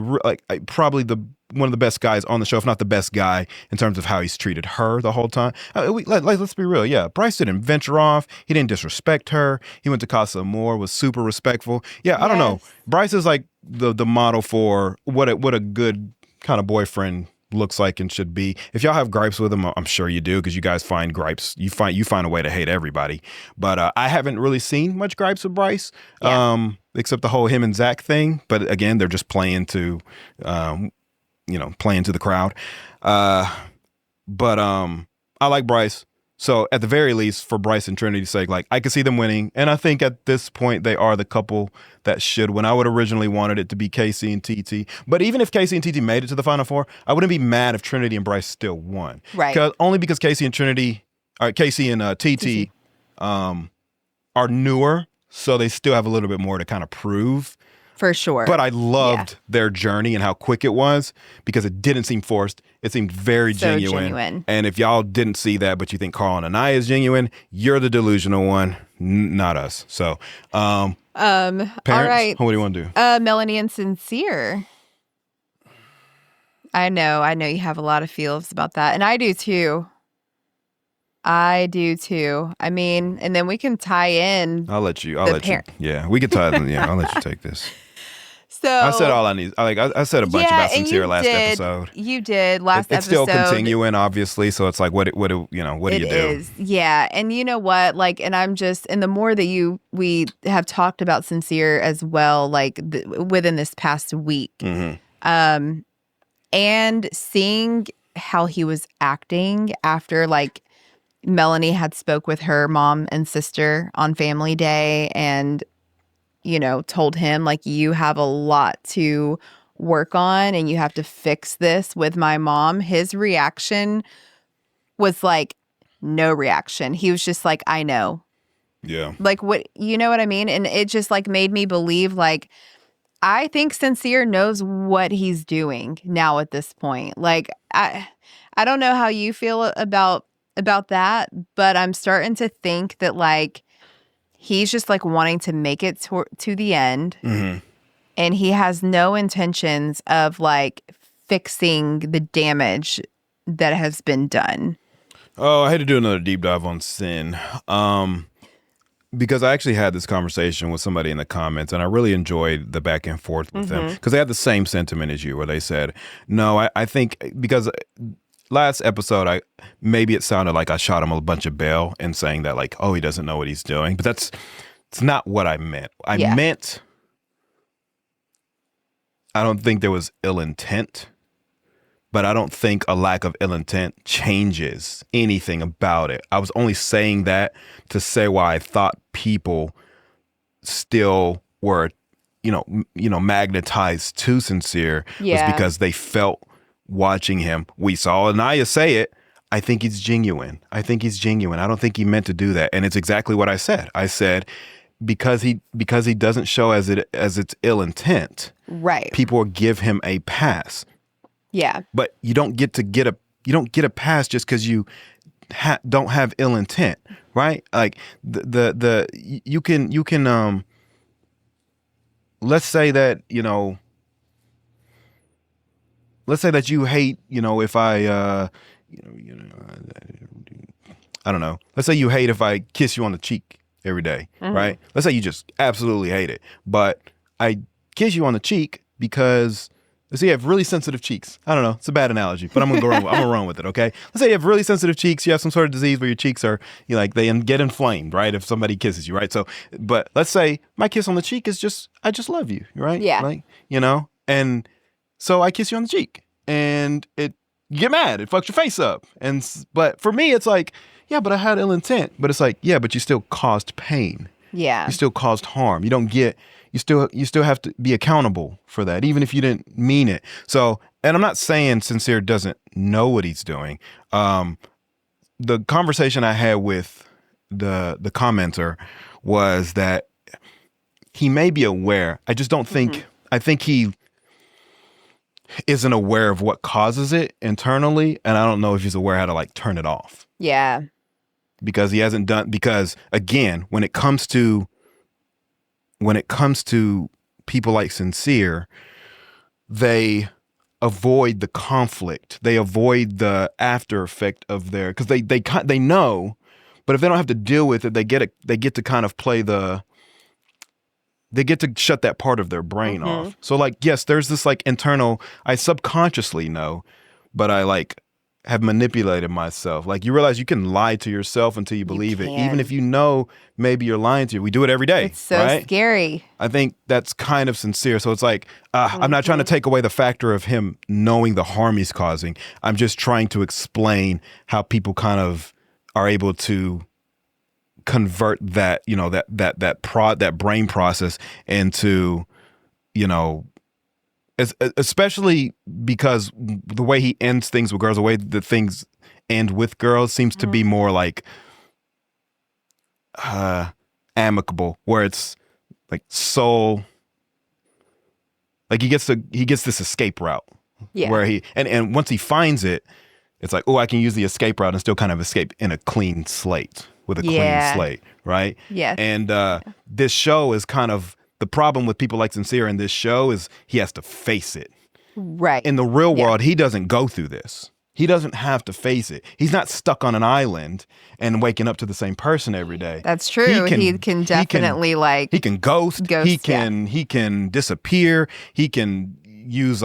probably one of the best guys on the show, if not the best guy in terms of how he's treated her the whole time. Let's be real. Yeah, Bryce didn't venture off. He didn't disrespect her. He went to Casa Amor, was super respectful. Yeah, I don't know. Bryce is like the model for what a good kind of boyfriend looks like and should be. If y'all have gripes with him, I'm sure you do, because you guys find gripes. You find a way to hate everybody. But I haven't really seen much gripes with Bryce, except the whole him and Zach thing. But again, they're just playing to the crowd. But I like Bryce. So at the very least, for Bryce and Trinity's sake, like I could see them winning. And I think at this point, they are the couple that should win. I would originally wanted it to be KC and TT. But even if KC and TT made it to the Final Four, I wouldn't be mad if Trinity and Bryce still won. Right. Only because KC and TT are newer, so they still have a little bit more to kind of prove. For sure. But I loved their journey and how quick it was, because it didn't seem forced. It seemed very genuine. And if y'all didn't see that, but you think Carl and Aniya is genuine, you're the delusional one, not us. So, parents, all right. what do you want to do? Melanie and Sincere. I know you have a lot of feels about that, and I do too. I mean, and then we can tie in. I'll let you. Yeah, we can tie in. Yeah, I'll let you take this. So I said all I need. I said a bunch about Sincere last episode. You did last episode. It's still continuing, obviously. So it's like, what do you do? It is, yeah. And you know what? Like, and the more that we have talked about Sincere as well, like within this past week, and seeing how he was acting after like Melanie had spoke with her mom and sister on Family Day, and told him, like, you have a lot to work on and you have to fix this with my mom. His reaction was like no reaction. He was just like, I know. Yeah. Like, what, you know what I mean? And it just like made me believe, like, I think Sincere knows what he's doing now at this point. Like, I don't know how you feel about that, but I'm starting to think that like he's just like wanting to make it to the end, and he has no intentions of like fixing the damage that has been done? Oh, I had to do another deep dive on sin. Because I actually had this conversation with somebody in the comments, and I really enjoyed the back and forth with them, because they had the same sentiment as you, where they said, no, I think, because last episode, maybe it sounded like I shot him a bunch of bail in saying that, like, oh, he doesn't know what he's doing. But it's not what I meant. I meant, I don't think there was ill intent, but I don't think a lack of ill intent changes anything about it. I was only saying that to say why I thought people still were, magnetized to Sincere was because they felt watching him. We saw Aniya say it. I think he's genuine. I don't think he meant to do that. And it's exactly what I said. I said, because he doesn't show as it's ill intent, right? People will give him a pass. Yeah. But you don't get a pass just because you don't have ill intent, right? Like you can let's say that you hate, if I I don't know. Let's say you hate if I kiss you on the cheek every day, right? Let's say you just absolutely hate it, but I kiss you on the cheek because let's say you have really sensitive cheeks. I don't know. It's a bad analogy, but I'm gonna run with it. Okay. Let's say you have really sensitive cheeks. You have some sort of disease where your cheeks are, they get inflamed, right? If somebody kisses you, right? So, but let's say my kiss on the cheek is just, I just love you, right? Yeah. Like, and so I kiss you on the cheek, and you get mad. It fucks your face up. But for me, it's like, yeah, but I had ill intent. But it's like, yeah, but you still caused pain. Yeah. You still caused harm. You still have to be accountable for that, even if you didn't mean it. So, and I'm not saying Sincere doesn't know what he's doing. The conversation I had with the commenter was that he may be aware. I just don't think, I think he isn't aware of what causes it internally. And I don't know if he's aware how to turn it off. Yeah. Because he hasn't because again, when it comes to people like Sincere, they avoid the conflict. They avoid the after effect of because they know, but if they don't have to deal with it, they get to kind of play they get to shut that part of their brain off. So yes, there's this internal, I subconsciously know, but I have manipulated myself. You realize you can lie to yourself until you believe it, even if maybe you're lying to you. We do it every day. It's so scary. I think that's kind of Sincere. So it's I'm not trying to take away the factor of him knowing the harm he's causing. I'm just trying to explain how people kind of are able to convert that, that brain process into, especially because the way he ends things with girls, the way that things end with girls seems to be more amicable, where it's soul, he gets this escape route. Yeah. Where and once he finds it, it's I can use the escape route and still kind of escape in a clean slate, with a clean slate, right? Yeah. And this show is kind of, the problem with people like Sincere in this show is he has to face it. Right. In the real world, he doesn't go through this. He doesn't have to face it. He's not stuck on an island and waking up to the same person every day. That's true. He can definitely he can ghost. He can disappear. He can use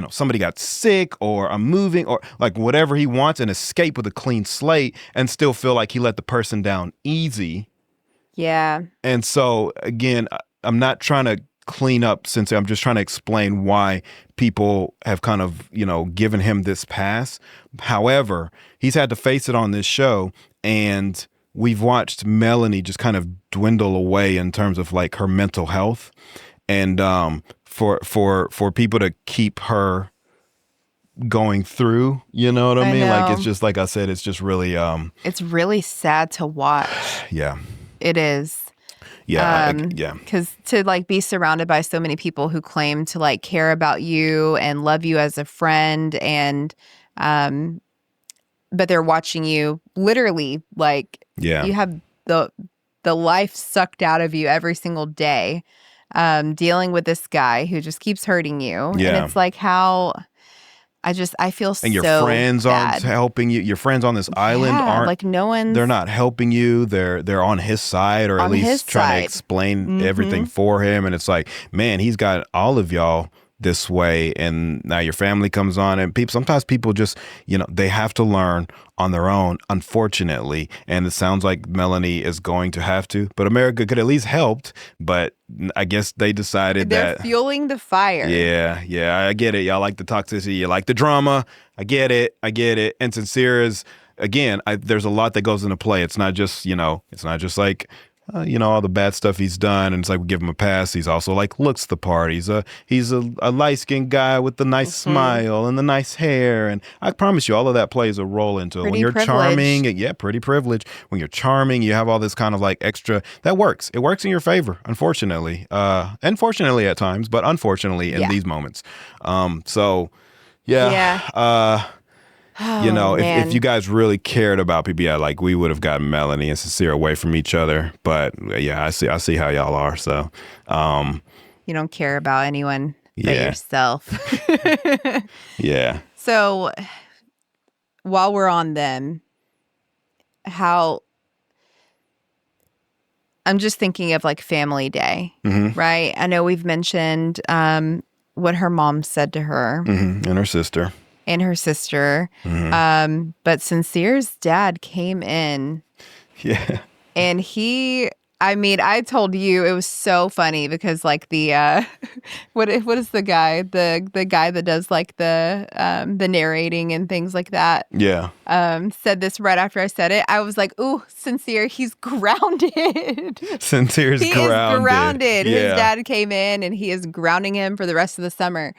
somebody got sick, or I'm moving, or whatever he wants, and escape with a clean slate and still feel like he let the person down easy. Yeah. And so again, I'm not trying to clean up Sincere. I'm just trying to explain why people have kind of, given him this pass. However, he's had to face it on this show, and we've watched Melanie just kind of dwindle away in terms of her mental health. And for people to keep her going through, you know what I mean? It's just, like I said, it's just really it's really sad to watch. Yeah. It is. Yeah. Because to be surrounded by so many people who claim to care about you and love you as a friend, and but they're watching you literally you have the life sucked out of you every single day, dealing with this guy who just keeps hurting you. Yeah. And it's I feel and your so friends bad. aren't helping you. Your friends on this island aren't like no one's. They're not helping you. They're on his side, or at least trying to explain everything for him. And it's like, man, he's got all of y'all this way, and now your family comes on, and sometimes people just, they have to learn on their own, unfortunately. And it sounds like Melanie is going to have to, but America could at least helped. But I guess they decided they're fueling the fire. Yeah, I get it. Y'all like the toxicity, you like the drama. I get it. And Sincere is, again, there's a lot that goes into play. It's not just, it's not just like, all the bad stuff he's done, and it's like we give him a pass. He's also like looks the part. He's a light-skinned guy with the nice smile and the nice hair, and I promise you, all of that plays a role into it. When you're charming, pretty privileged. When you're charming, you have all this kind of like extra that works. It works in your favor, unfortunately, and fortunately at times, but unfortunately in these moments. If you guys really cared about people, like we would have gotten Melanie and Sincere away from each other. But I see how y'all are. So you don't care about anyone but yourself. Yeah. So while we're on them, I'm just thinking of like Family Day, right? I know we've mentioned what her mom said to her and her sister. But Sincere's dad came in. Yeah. And I told you it was so funny because like the what is the guy? The guy that does like the narrating and things like that. Yeah. Said this right after I said it. I was like, ooh, Sincere, he's grounded. Sincere's he grounded. Is grounded. Yeah. His dad came in and he is grounding him for the rest of the summer.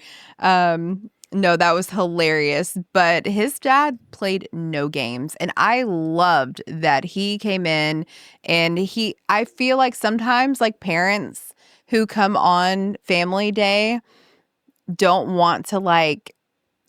No, that was hilarious. But his dad played no games. And I loved that he came in and I feel like sometimes like parents who come on Family Day don't want to like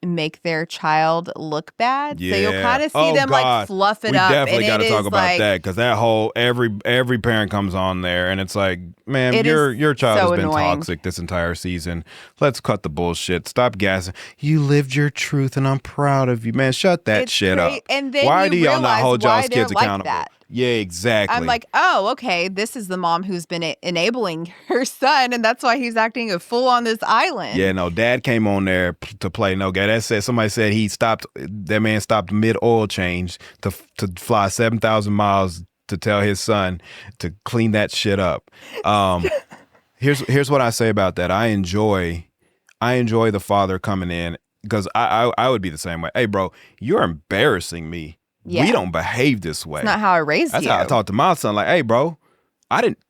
make their child look bad. Yeah. So you'll kind of see them like fluff it up. We definitely got to talk about that because that whole every parent comes on there and it's like, man, your child has been toxic this entire season. Let's cut the bullshit. Stop gassing. You lived your truth and I'm proud of you, man. Shut that shit up. And then why do y'all not hold y'all's kids accountable? Like that. Yeah, exactly. I'm like, oh, okay, this is the mom who's been enabling her son, and that's why he's acting a fool on this island. Yeah, no, dad came on there to play no guy. Somebody said that man stopped mid-oil change to fly 7,000 miles to tell his son to clean that shit up. Here's what I say about that. I enjoy the father coming in because I would be the same way. Hey, bro, you're embarrassing me. Yeah. We don't behave this way. It's not how I raised you. That's how I talk to my son. Like, hey, bro, I didn't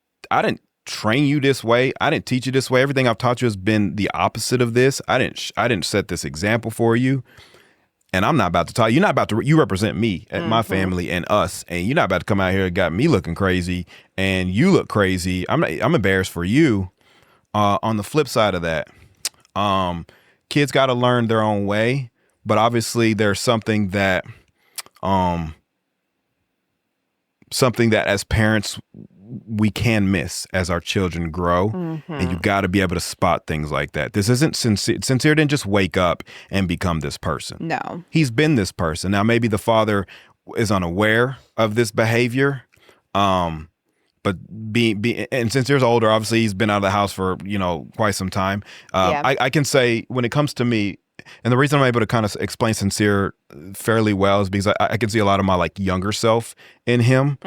train you this way. I didn't teach you this way. Everything I've taught you has been the opposite of this. I didn't set this example for you. And I'm not about to talk. You're not about to. You represent me and my family and us. And you're not about to come out here and got me looking crazy and you look crazy. I'm embarrassed for you. On the flip side of that, kids got to learn their own way. But obviously, there's something that as parents we can miss as our children grow, and you got to be able to spot things like that. This isn't Sincere. Sincere didn't just wake up and become this person. No, he's been this person. Now maybe the father is unaware of this behavior, but and Sincere's older. Obviously, he's been out of the house for quite some time. I can say when it comes to me. And the reason I'm able to kind of explain Sincere fairly well is because I can see a lot of my like younger self in him,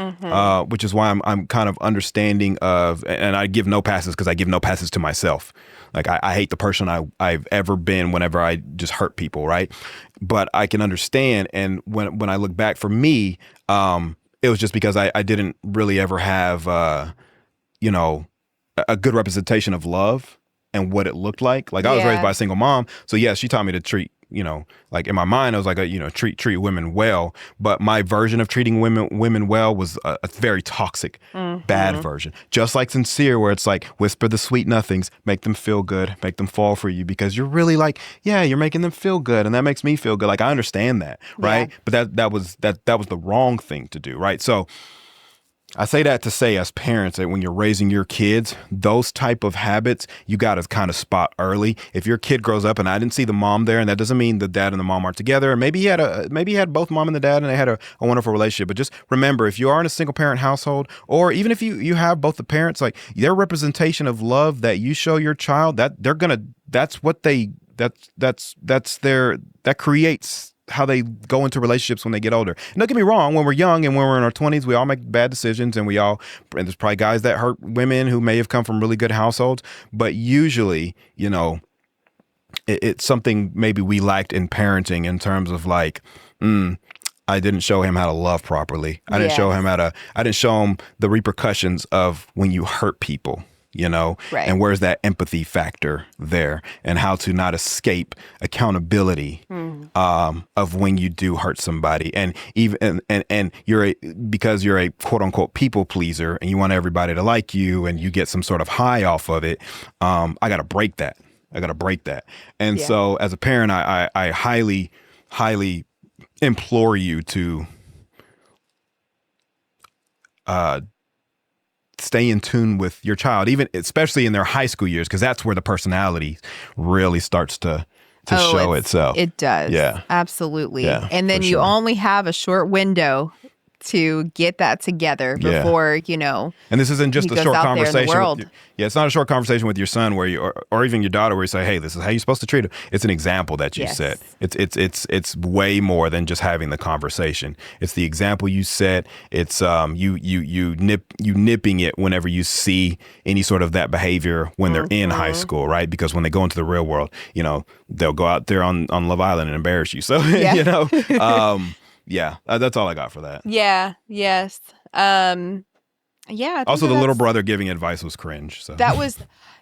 which is why I'm kind of understanding of, and I give no passes because I give no passes to myself. Like I hate the person I've ever been whenever I just hurt people, right? But I can understand, and when I look back for me, it was just because I didn't really ever have, a good representation of love. And what it looked like. Like I was raised by a single mom. So yeah, she taught me to treat, like in my mind, I was like, treat women well. But my version of treating women well was a very toxic, bad version. Just like Sincere, where it's like whisper the sweet nothings, make them feel good, make them fall for you because you're really like, yeah, you're making them feel good. And that makes me feel good. Like I understand that. Right. Yeah. But that was the wrong thing to do. Right. So I say that to say, as parents, that when you're raising your kids, those type of habits, you got to kind of spot early. If your kid grows up and I didn't see the mom there, and that doesn't mean the dad and the mom aren't together. Maybe he had both mom and the dad, and they had a wonderful relationship. But just remember, if you are in a single parent household, or even if you have both the parents, like their representation of love that you show your child, that creates how they go into relationships when they get older. And don't get me wrong, when we're young and when we're in our 20s, we all make bad decisions, and there's probably guys that hurt women who may have come from really good households. But usually, it's something maybe we lacked in parenting in terms of like, I didn't show him how to love properly. I didn't show him the repercussions of when you hurt people. Right. And where's that empathy factor there, and how to not escape accountability of when you do hurt somebody, and even and because you're a quote unquote people pleaser and you want everybody to like you and you get some sort of high off of it. I got to break that. And so as a parent, I highly, highly implore you to stay in tune with your child, especially in their high school years, because that's where the personality really starts to show itself. It does. Yeah. absolutely. Yeah, And then you only have a short window to get that together before, And this isn't just a short conversation. It's not a short conversation with your son where you, or even your daughter, where you say, hey, this is how you're supposed to treat him. It's an example that you set. It's way more than just having the conversation. It's the example you set. It's you nipping it whenever you see any sort of that behavior when they're in high school, right? Because when they go into the real world, they'll go out there on Love Island and embarrass you. So, that's all I got for that. Yeah. Yes. I also, the little brother giving advice was cringe. So that was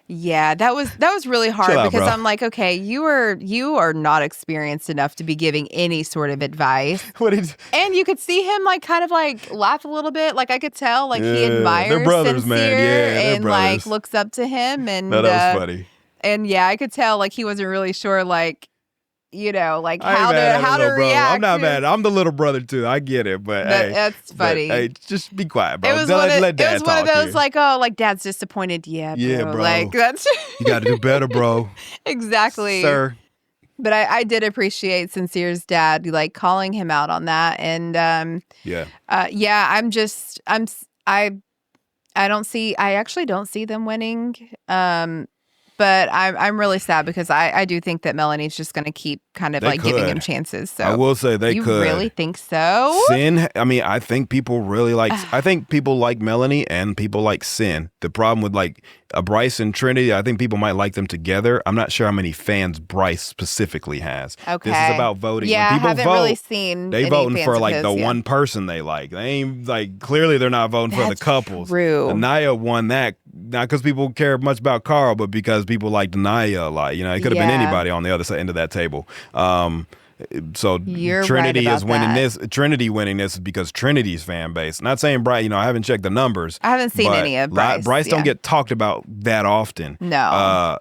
really hard because bro. I'm like, okay, you are not experienced enough to be giving any sort of advice. And you could see him like kind of like laugh a little bit. Like I could tell like he admires they're brothers, Sincere, man. Yeah, and brothers. like looks up to him. And no, that was funny. And I could tell like he wasn't really sure like like how to bro. react. I'm not mad. I'm the little brother too. I get it, but that's funny. Hey, just be quiet, bro. It was one of those like, oh, like dad's disappointed. Yeah, bro. Like that's you got to do better, bro. Exactly, sir. But I did appreciate Sincere's dad like calling him out on that, and I actually don't see them winning. But I'm really sad because I do think that Melanie's just going to keep kind of giving him chances. So I will say they you could. You really think so? Sin, I think people really like, I think people like Melanie and people like Sin. The problem with like Bryce and Trinity, I think people might like them together. I'm not sure how many fans Bryce specifically has. Okay. This is about voting. Yeah, when people I haven't really seen they any voting fans for of like his, the one person they like. They ain't like, clearly they're not voting for the couples. True. Aniya won that. Not because people care much about Carl, but because people liked Aniya a lot. It could have been anybody on the other end of that table. So You're Trinity right is winning that. this. Trinity winning this is because Trinity's fan base. Not saying Bryce. I haven't checked the numbers. I haven't seen any of Bryce. Boryce don't get talked about that often. No.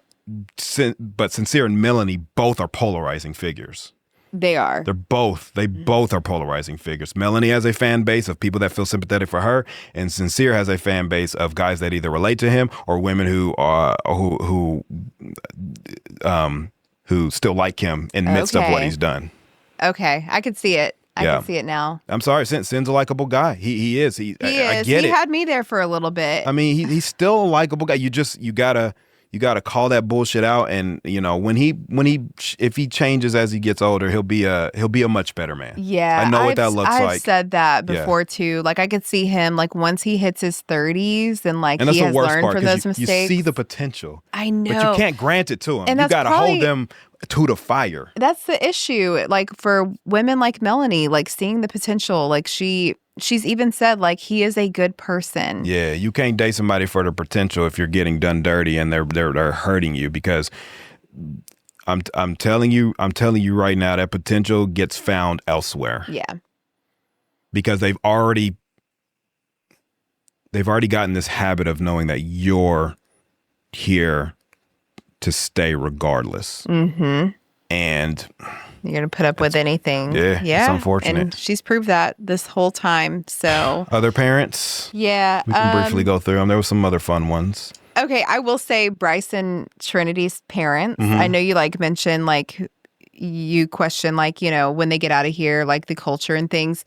But Sincere and Melanie both are polarizing figures. They are. They both are polarizing figures. Melanie has a fan base of people that feel sympathetic for her, and Sincere has a fan base of guys that either relate to him or women who still like him in the midst of what he's done. Okay, I could see it. I can see it now. I'm sorry, Sin's a likable guy. He is. I get it. He had me there for a little bit. He's still a likable guy. You gotta call that bullshit out, and if he changes as he gets older, he'll be a much better man. Yeah, I know what that looks like. I've said that before too. Like I could see him like once he hits his 30s and like and he has learned from those mistakes. You see the potential. I know, but you can't grant it to him. And you gotta hold them to the fire. That's the issue. Like for women like Melanie, like seeing the potential, like she's even said like he is a good person. Yeah, you can't date somebody for the potential if you're getting done dirty and they're hurting you, because I'm telling you right now that potential gets found elsewhere. Yeah. Because they've already gotten this habit of knowing that you're here to stay regardless. Mm-hmm. And You're going to put up with anything. Yeah, it's unfortunate. And she's proved that this whole time. So other parents? Yeah. We can briefly go through them. There were some other fun ones. Okay, I will say Bryce and Trinity's parents. I know you mentioned you question when they get out of here, the culture and things.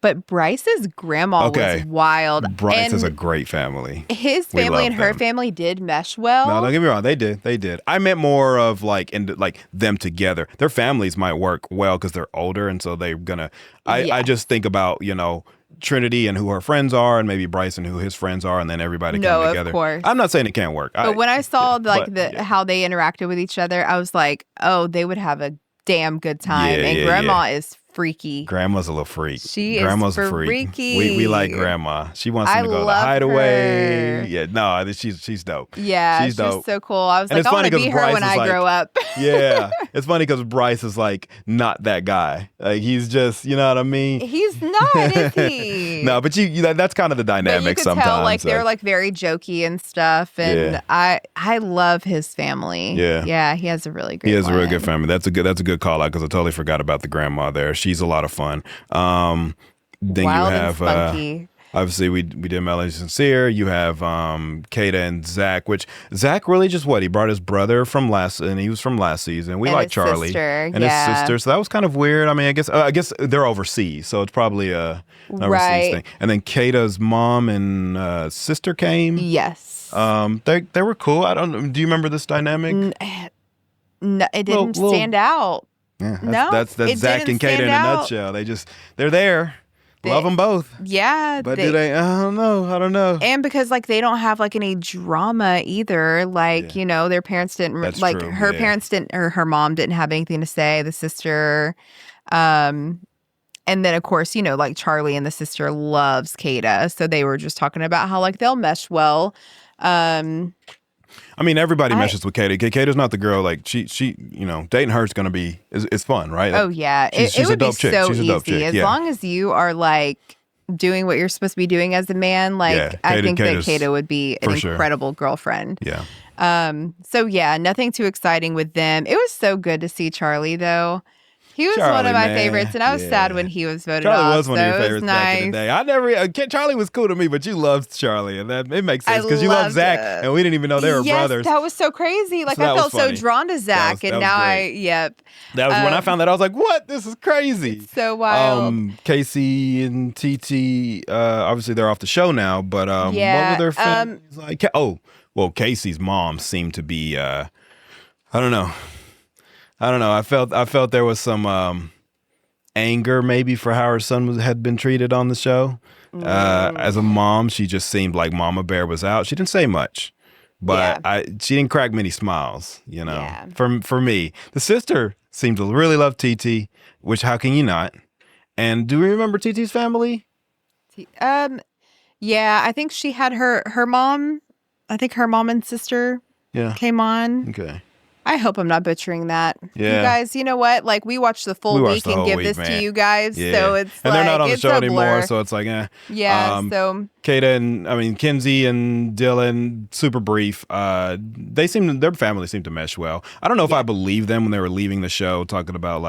But Bryce's grandma was wild. Bryce is a great family. His family and her family did mesh well. No, don't get me wrong. They did. I meant more of them together. Their families might work well because they're older, and so they're gonna. I just think about Trinity and who her friends are, and maybe Bryce and who his friends are, and then everybody come together. Of course. I'm not saying it can't work. But when I saw how they interacted with each other, I was like, oh, they would have a damn good time. Grandma is freaky. Grandma's a little freak. Grandma's a freak. Freaky. We like Grandma. She wants them to go to Hideaway. Her. Yeah, no, she's dope. Yeah, she's dope. So cool. I was I want to be her when I grow up. Yeah, it's funny because Bryce is not that guy. He's just, you know what I mean? He's not, is he? No, but that's kind of the dynamic sometimes. But you could tell, they're very jokey and stuff, and I love his family. Yeah, he has a really great. He has a really good family. That's a good call out because I totally forgot about the grandma there. She's a lot of fun. Then Wild you have and spunky. Obviously we did Melanie and Sincere. You have Kayda and Zach, which Zach really just he brought his brother from last season. We like Charlie and his sister, so that was kind of weird. I mean, I guess they're overseas, so it's probably a overseas thing. And then Kayda's mom and sister came. Yes. They were cool. I don't know. Do you remember this dynamic? No, it didn't stand out. Yeah, that's Zach and Kayda in a nutshell. They're there. Love them both. Yeah. But do they? I don't know. And because they don't have any drama either. Their parents didn't true. Her parents didn't, or her mom didn't have anything to say. The sister, and then of course Charlie and the sister loves Kayda, so they were just talking about how they'll mesh well. I mean, everybody meshes with Kayda. Kayda's not the girl. She dating her is going to be is fun, right? Oh yeah, she's it would a dope be chick. so she's a dope easy chick. as long as you are doing what you're supposed to be doing as a man. I think that Kayda would be an incredible girlfriend. Yeah. So yeah, nothing too exciting with them. It was so good to see Charlie though. He was one of my favorites, and I was sad when he was voted off. Charlie was one of your favorites back in the day. Charlie was cool to me, but you loved Charlie, and it makes sense because you love Zach, and we didn't even know they were brothers. That was so crazy. I felt so drawn to Zach, and now That was when I found that I was like, "What? This is crazy." It's so wild. KC and TT, obviously they're off the show now, but what were their families like? Well, Casey's mom seemed to be, I don't know. I felt there was some anger maybe for how her son had been treated on the show. As a mom, she just seemed like Mama Bear was out. She didn't say much, but she didn't crack many smiles. For me, the sister seemed to really love TT, which how can you not? And do we remember TT's family? Yeah, I think she had her mom. I think her mom and sister came on. Okay. I hope I'm not butchering that. Yeah. You guys, you know what? We watched the full week and give this to you guys. Yeah. So it's and they're not on the show anymore, so it's Yeah, so Kayda and Kinsey and Dylan, super brief. Their family seemed to mesh well. I don't know if I believe them when they were leaving the show, talking about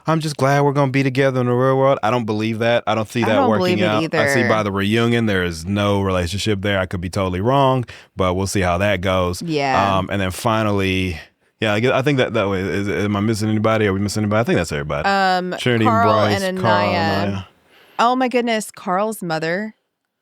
I'm just glad we're gonna be together in the real world. I don't believe that. I don't see that working out. Either. I see by the reunion there is no relationship there. I could be totally wrong, but we'll see how that goes. Yeah. And then finally. Yeah, I think that way. Am I missing anybody? Are we missing anybody? I think that's everybody. Trinity and Bryce, and Carl Aniya. Aniya. Oh my goodness, Carl's mother,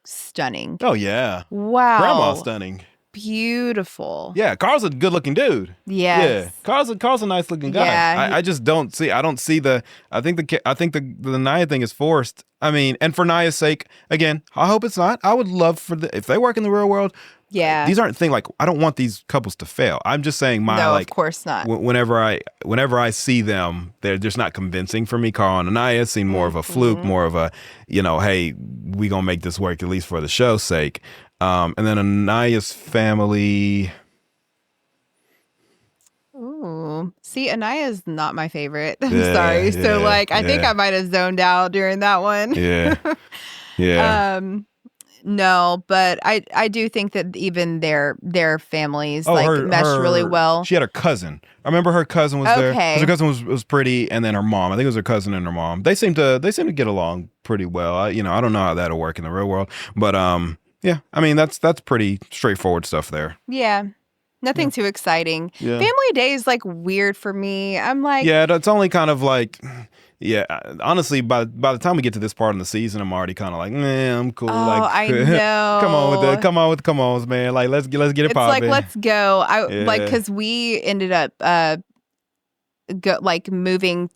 stunning. Oh yeah. Wow. Grandma stunning. Beautiful. Yeah, Carl's a good-looking dude. Yes. Yeah, Carl's a nice-looking guy. Yeah, I just don't see. I don't see the. I think the Aniya thing is forced. I mean, and for Nia's sake, again, I hope it's not. I would love if they work in the real world. Yeah. These aren't things I don't want these couples to fail. I'm just saying no, of course not. Whenever I see them, they're just not convincing for me. Carl and Aniya seem more of a fluke, more of a, hey, we gonna make this work at least for the show's sake. And then Aniya's family. Ooh. See, Aniya's not my favorite. I'm sorry. So I think I might have zoned out during that one. Yeah. Yeah. No, but I do think that even their families mesh really well. She had her cousin. I remember her cousin was there. 'Cause her cousin was pretty, and then her mom. I think it was her cousin and her mom. They seem to get along pretty well. I don't know how that'll work in the real world, but yeah. I mean, that's pretty straightforward stuff there. Yeah. Nothing too exciting. Yeah. Family Day is like weird for me. I'm like, yeah, that's only kind of like. Yeah, honestly, by the time we get to this part in the season, I'm already kind of like, I'm cool. Oh, like, I know. come on with the come-ons, man. Like, let's get it popping. It's like, let's go. Because we ended up moving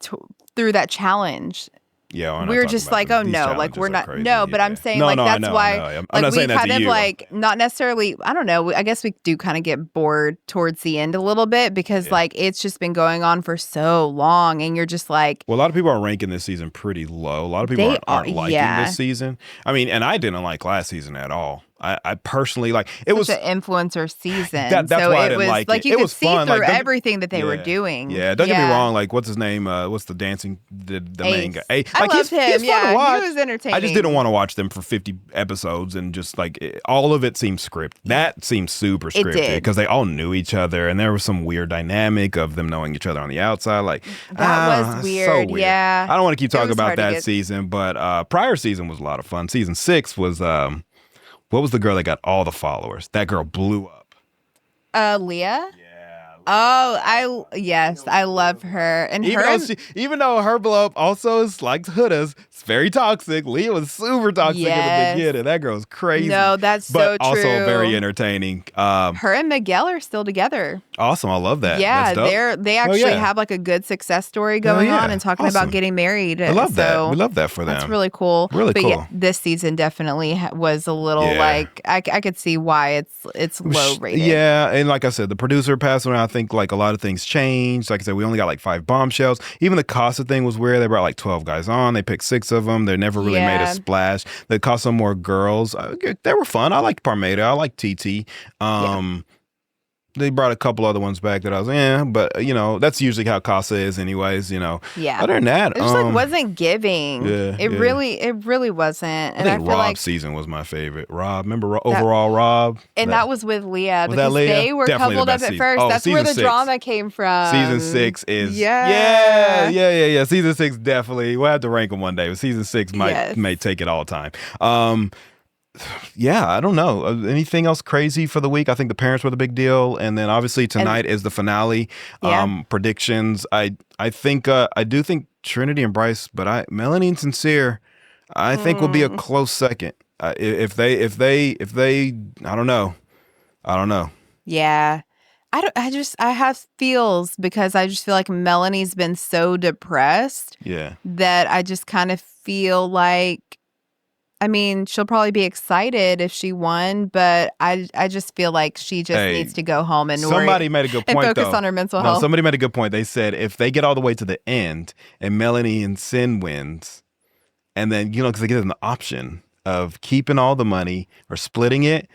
through that challenge. Yeah, we were just like, oh no, like we're not. No, but I'm saying that's why. I'm not saying we that kind to of you. like not necessarily. I don't know. I guess we do kind of get bored towards the end a little bit because like it's just been going on for so long, and you're just like. Well, a lot of people are ranking this season pretty low. A lot of people aren't liking this season. I mean, and I didn't like last season at all. I personally like it was an influencer season. That's so why I it didn't was like like it. you It could was see fun. through Like, everything that they were doing. Yeah, don't get me wrong. Like, what's his name? What's the dancing the main guy? I loved him. He's fun to watch. He was entertaining. I just didn't want to watch them for 50 episodes and just like all of it seemed scripted. That seemed super scripted because they all knew each other and there was some weird dynamic of them knowing each other on the outside. Like that was weird. So weird. Yeah, I don't want to keep talking about that season, but prior season was a lot of fun. Season 6 was what was the girl that got all the followers? That girl blew up. Leah? Yeah. Oh, I love her. And even though her blow up also is like Huda's, it's very toxic. Leah was super toxic in the beginning. That girl's crazy. No, that's so true. But also very entertaining. Her and Miguel are still together. Awesome. I love that. Yeah, they actually have like a good success story going on and talking about getting married. I love that. We love that for them. That's really cool. Really cool. Yeah, this season definitely was a little like I could see why it's low rated. Yeah, and like I said, the producer passed away. I think like a lot of things changed. Like I said, we only got like 5 bombshells. Even the Casa thing was weird. They brought like 12 guys on. They picked 6 of them. They never really made a splash. They caught some more girls. They were fun. I liked Parmeda. I liked TT. They brought a couple other ones back that I was, but that's usually how Casa is anyways, Yeah. Other than that, it just like wasn't giving. It really wasn't. And I think Rob's season was my favorite. Rob, remember overall Rob? And that was with Leah because Leah? they were Definitely coupled up at first. That's where the drama came from. Season 6 is yeah. Season 6 definitely. We'll have to rank them one day, but season 6 may take it all time. Yeah, I don't know. Anything else crazy for the week? I think the parents were the big deal, and then obviously tonight is the finale. Predictions. I think I do think Trinity and Bryce, but Melanie and Sincere, I think will be a close second. If they, I don't know. Yeah. I have feels because I just feel like Melanie's been so depressed. Yeah. That I just kind of feel like. I mean, she'll probably be excited if she won, but I just feel like she just needs to go home and somebody made a good point, and focus on her mental health. Somebody made a good point. They said if they get all the way to the end and Melanie and Sin wins, and then because they get an option of keeping all the money or splitting it.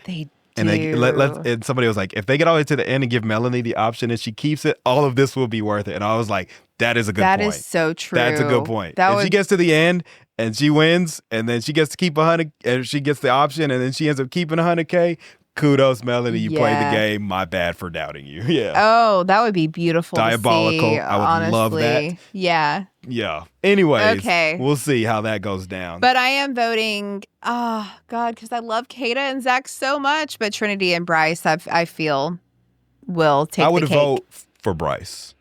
And somebody was like, if they get all the way to the end and give Melanie the option and she keeps it, all of this will be worth it. And I was like, that is a good point. That is so true. That's a good point. If she gets to the end and she wins and then she gets to keep 100 and she gets the option and then she ends up keeping 100K, kudos, Melanie. You played the game. My bad for doubting you. Yeah. Oh, that would be beautiful. Diabolical. To see, I would love that. Yeah. Yeah. Anyways, okay. We'll see how that goes down. But I am voting, because I love Kayda and Zach so much. But Trinity and Bryce, I feel, will take the cake. I would vote for Bryce.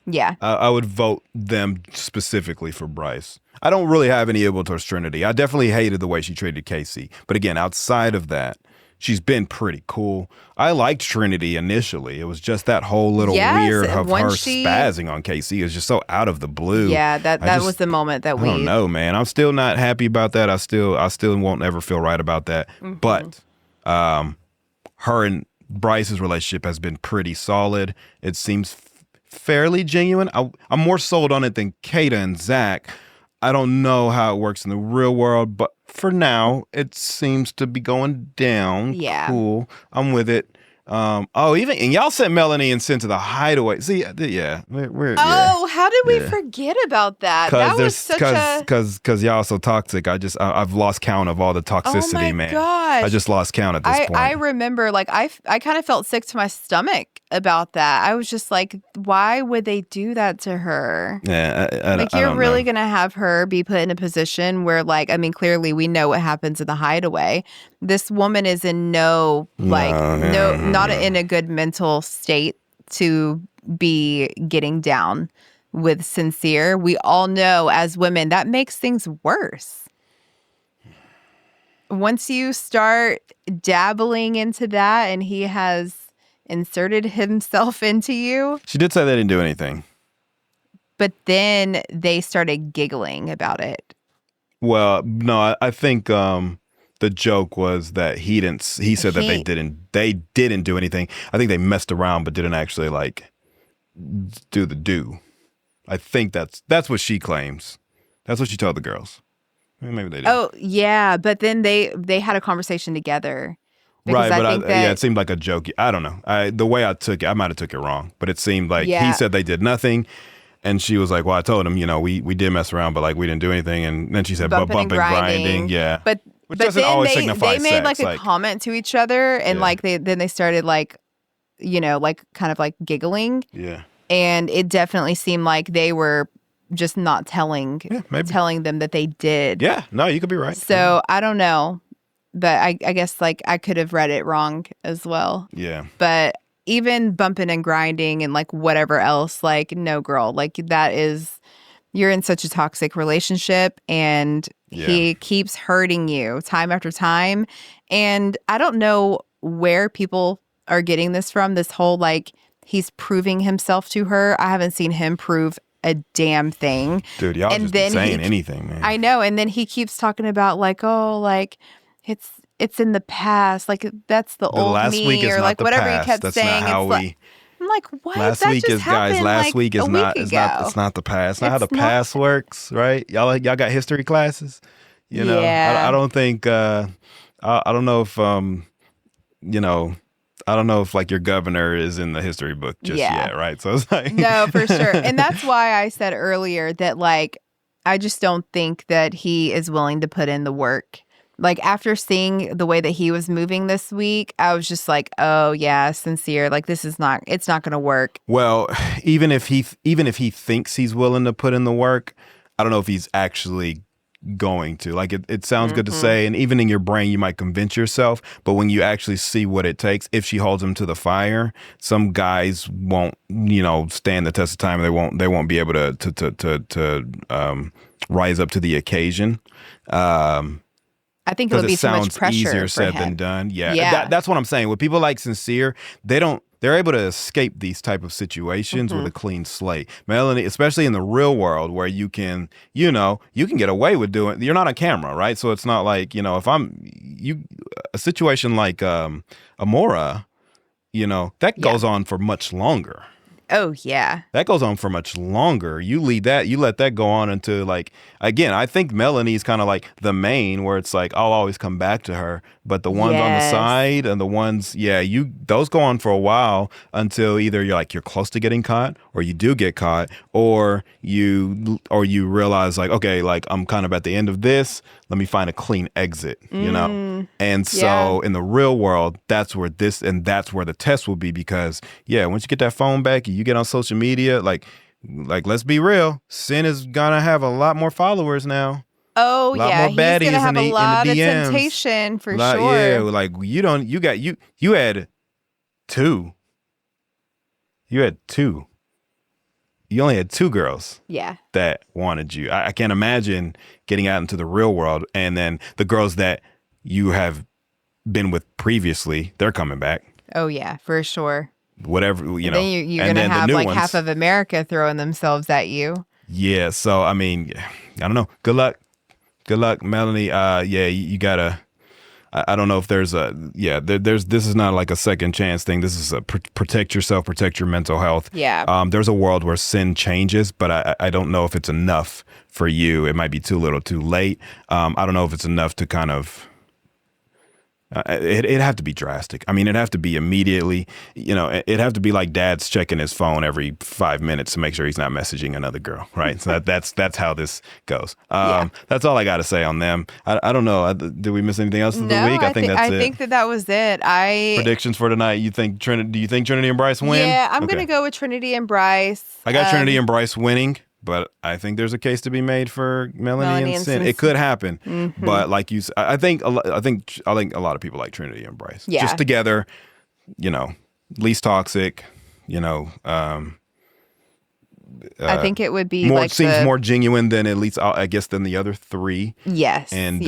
Yeah. I would vote them specifically for Bryce. I don't really have any ill towards Trinity. I definitely hated the way she treated KC. But again, outside of that, she's been pretty cool. I liked Trinity initially. It was just that whole little weird of her spazzing on KC. It was just so out of the blue. Yeah, that was the moment that we... I don't know, man. I'm still not happy about that. I still won't ever feel right about that. Mm-hmm. But her and Bryce's relationship has been pretty solid. It seems fairly genuine. I'm more sold on it than Kayda and Zach. I don't know how it works in the real world, but for now, it seems to be going down. Yeah. Cool. I'm with it. And y'all sent Melanie and Sin to the Hideaway. See, yeah, we're how did we forget about that? That was such a because y'all so toxic. I've lost count of all the toxicity, man. Gosh. I just lost count at this point. I remember, like, I kind of felt sick to my stomach about that. I was just like, why would they do that to her? Yeah, you're really gonna have her be put in a position where, like, I mean, clearly we know what happens in the Hideaway. This woman is in not in a good mental state to be getting down with Sincere. We all know as women that makes things worse. Once you start dabbling into that and he has inserted himself into you. She did say they didn't do anything. But then they started giggling about it. Well, no, I think the joke was that he said that they didn't do anything. I think they messed around but didn't actually like do the do. I think that's what she claims. That's what she told the girls. Maybe they did. Oh, yeah, but then they had a conversation together. Right, but it seemed like a joke. I don't know. The way I took it, I might have took it wrong, but it seemed like he said they did nothing, and she was like, "Well, I told him, we did mess around, but like we didn't do anything." And then she said, "Bumping and grinding, yeah." Which doesn't always signify they made sex, like a comment to each other, and then they started like kind of like giggling. Yeah, and it definitely seemed like they were just not telling them that they did. Yeah, no, you could be right. So I don't know. But I guess like I could have read it wrong as well. Yeah. But even bumping and grinding and like whatever else, like, no, girl, like you're in such a toxic relationship and he keeps hurting you time after time. And I don't know where people are getting this from, this whole like he's proving himself to her. I haven't seen him prove a damn thing. Dude, y'all just been saying anything, man. I know. And then he keeps talking about like, oh, like, it's in the past, like that's the old last me, week is or not like the whatever past. he kept That's saying. Not how I'm like, what? Last that week just is guys. Last like week is not. It's not the past. Not how the past works, right? Y'all got history classes. Yeah. I don't think. I don't know if I don't know if like your governor is in the history book just yet, right? So it's like no, for sure, and that's why I said earlier that like I just don't think that he is willing to put in the work. Like after seeing the way that he was moving this week, I was just like, oh yeah, Sincere, like it's not going to work. Well, even if he thinks he's willing to put in the work, I don't know if he's actually going to. Like it sounds good to say, and even in your brain you might convince yourself, but when you actually see what it takes, if she holds him to the fire, some guys won't, stand the test of time. They won't be able to rise up to the occasion. I think it would be too much pressure. Easier said than done. Yeah. That's what I'm saying. With people like Sincere, they're able to escape these type of situations with a clean slate. Melanie, especially in the real world where you can get away with doing, you're not on camera, right? So it's not like, if a situation like Amora, that goes on for much longer. Oh, yeah. That goes on for much longer. You let that go on until, like, again, I think Melanie's kind of like the main where it's like, I'll always come back to her. But the ones on the side and the ones, those go on for a while until either you're close to getting caught or you do get caught or you realize like, okay, like I'm kind of at the end of this. Let me find a clean exit, And so in the real world, that's where the test will be because, once you get that phone back and you get on social media, like let's be real, Sin is gonna have a lot more followers now. Oh yeah, he's gonna have a lot in the of DMs. temptation for sure. Yeah, like you had two. You had two. You only had two girls that wanted you. I can't imagine getting out into the real world and then the girls that you have been with previously, they're coming back. Oh, yeah, for sure. Whatever, Then you're going to have like half of America throwing themselves at you. Yeah, so, I mean, I don't know. Good luck. Good luck, Melanie. You got to... I don't know if there's this is not like a second chance thing. This is a protect yourself, protect your mental health. Yeah. There's a world where sin changes, but I don't know if it's enough for you. It might be too little too late. I don't know if it's enough to kind of It'd have to be drastic. I mean, it'd have to be immediately. It'd have to be like dad's checking his phone every 5 minutes to make sure he's not messaging another girl, right? So that's how this goes. That's all I got to say on them. I don't know. Did we miss anything else of the week? I think that's it. I think that was it. Predictions for tonight. Do you think Trinity and Bryce win? Yeah, I'm going to go with Trinity and Bryce. I got Trinity and Bryce winning. But I think there's a case to be made for Melanie and Sincere. It could happen, but like you said, I think a lot of people like Trinity and Bryce. Yeah. Just together, least toxic. I think it would be more seems more genuine than at least I guess than the other three. Yes, and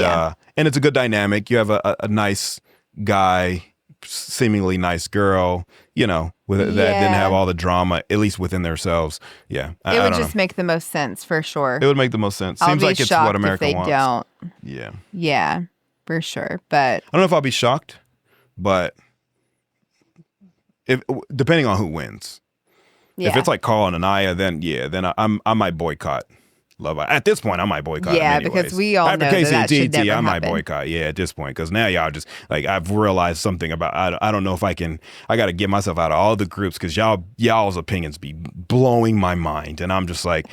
it's a good dynamic. You have a nice guy, seemingly nice girl. That didn't have all the drama, at least within themselves. Yeah. It would just make the most sense for sure. It would make the most sense. Seems like it's what America if they wants. Don't. Yeah. Yeah, for sure. But I don't know if I'll be shocked, but depending on who wins. Yeah. If it's like Carl and Aniya, then I might boycott Love Island. At this point, I might boycott. Yeah, because we all know KC that should never I might happen. boycott. Yeah, at this point, because now y'all just like I've realized something about. I don't know if I can. I got to get myself out of all the groups because y'all's opinions be blowing my mind, and I'm just like,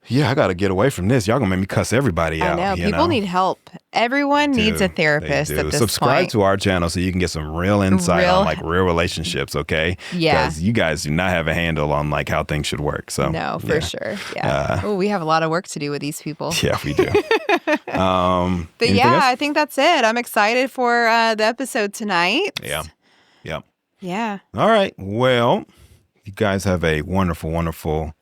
yeah, I got to get away from this. Y'all gonna make me cuss everybody out. I know. People need help. Everyone needs a therapist at this Subscribe point. to our channel so you can get some real insight on like real relationships, okay? Yeah. Because you guys do not have a handle on like how things should work. So no, for sure. Yeah. We have a lot of work to do with these people. Yeah, we do. But yeah, I think that's it. I'm excited for the episode tonight. Yeah. Yep. Yeah. All right. Well, you guys have a wonderful, wonderful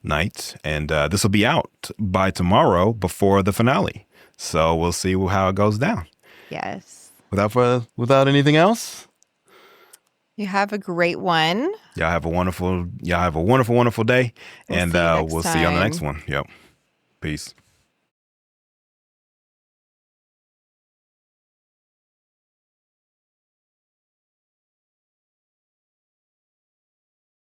night, and this will be out by tomorrow before the finale. So we'll see how it goes down. Yes. Without anything else, you have a great one. Y'all have a wonderful, wonderful day, and we'll see you on the next one. Yep. Peace.